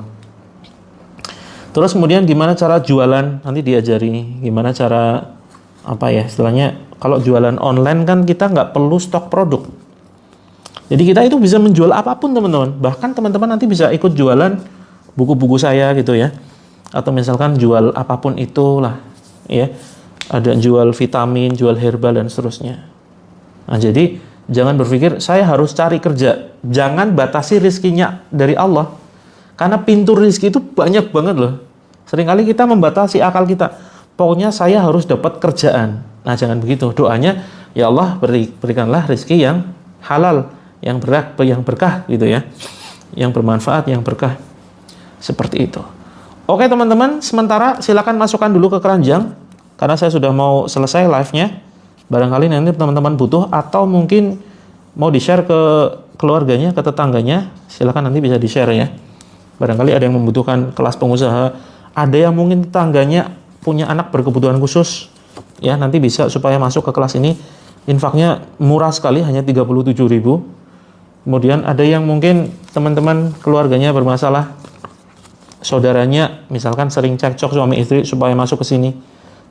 Terus kemudian gimana cara jualan? Nanti diajari gimana cara istilahnya. Kalau jualan online kan kita nggak perlu stok produk. Jadi kita itu bisa menjual apapun teman-teman. Bahkan teman-teman nanti bisa ikut jualan buku-buku saya gitu ya. Atau misalkan jual apapun itulah ya. Ada jual vitamin, jual herbal dan seterusnya. Nah, jadi jangan berpikir saya harus cari kerja. Jangan batasi rezekinya dari Allah. Karena pintu rezeki itu banyak banget loh. Seringkali kita membatasi akal kita. Pokoknya saya harus dapat kerjaan. Nah, jangan begitu. Doanya, ya Allah berikanlah rezeki yang halal, yang berkah gitu ya. Yang bermanfaat, yang berkah. Seperti itu. Oke teman-teman, sementara silakan masukkan dulu ke keranjang. Karena saya sudah mau selesai live-nya. Barangkali nanti teman-teman butuh atau mungkin mau di-share ke keluarganya, ke tetangganya, silakan nanti bisa di-share ya. Barangkali ada yang membutuhkan kelas pengusaha, ada yang mungkin tetangganya punya anak berkebutuhan khusus, ya nanti bisa supaya masuk ke kelas ini. Infaknya murah sekali, hanya 37.000. Kemudian ada yang mungkin teman-teman keluarganya bermasalah, saudaranya misalkan sering cekcok suami istri supaya masuk ke sini.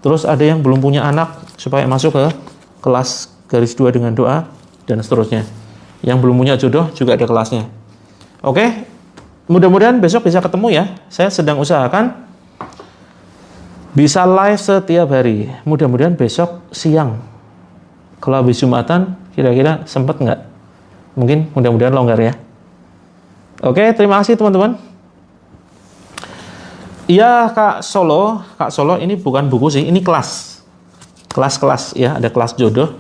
Terus ada yang belum punya anak supaya masuk ke kelas garis 2 dengan doa dan seterusnya. Yang belum punya jodoh juga ada kelasnya. Oke, mudah-mudahan besok bisa ketemu ya. Saya sedang usahakan bisa live setiap hari. Mudah-mudahan besok siang. Kalau habis Jumatan, kira-kira sempat nggak? Mungkin mudah-mudahan longgar ya. Oke, terima kasih teman-teman. Iya Kak Solo ini bukan buku sih, ini kelas. Kelas-kelas ya, ada kelas jodoh,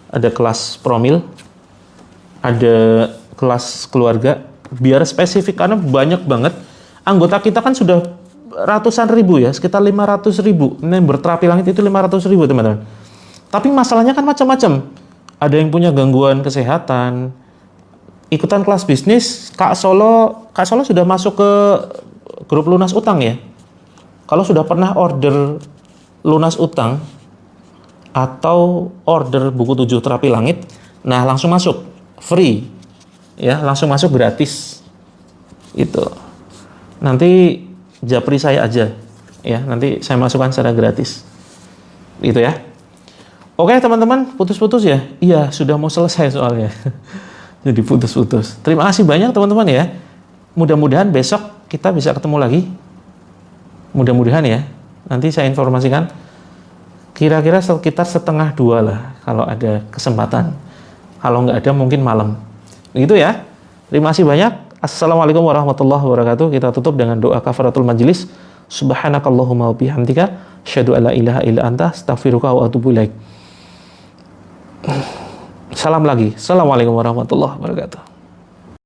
ada kelas promil, ada kelas keluarga. Biar spesifik karena banyak banget. Anggota kita kan sudah ratusan ribu ya, sekitar 500.000. Member Terapi Langit itu 500.000 teman-teman. Tapi masalahnya kan macam-macam. Ada yang punya gangguan kesehatan, ikutan kelas bisnis. Kak Solo sudah masuk ke grup lunas utang ya. Kalau sudah pernah order lunas utang atau order buku 7 Terapi Langit, nah langsung masuk free ya, langsung masuk gratis itu. Nanti japri saya aja ya, nanti saya masukkan secara gratis itu ya. Oke teman-teman, putus-putus ya. Iya, sudah mau selesai soalnya. Jadi putus-putus. Terima kasih banyak teman-teman ya. Mudah-mudahan besok kita bisa ketemu lagi. Mudah-mudahan ya. Nanti saya informasikan. Kira-kira sekitar 1:30 lah kalau ada kesempatan. Kalau nggak ada mungkin malam. Begitu ya. Terima kasih banyak. Assalamualaikum warahmatullahi wabarakatuh. Kita tutup dengan doa kafaratul majelis. Subhanakallahumma wa bihamdika asyhadu an la ilaha illa anta astaghfiruka wa atubu ilaik. Salam lagi. Assalamualaikum warahmatullahi wabarakatuh.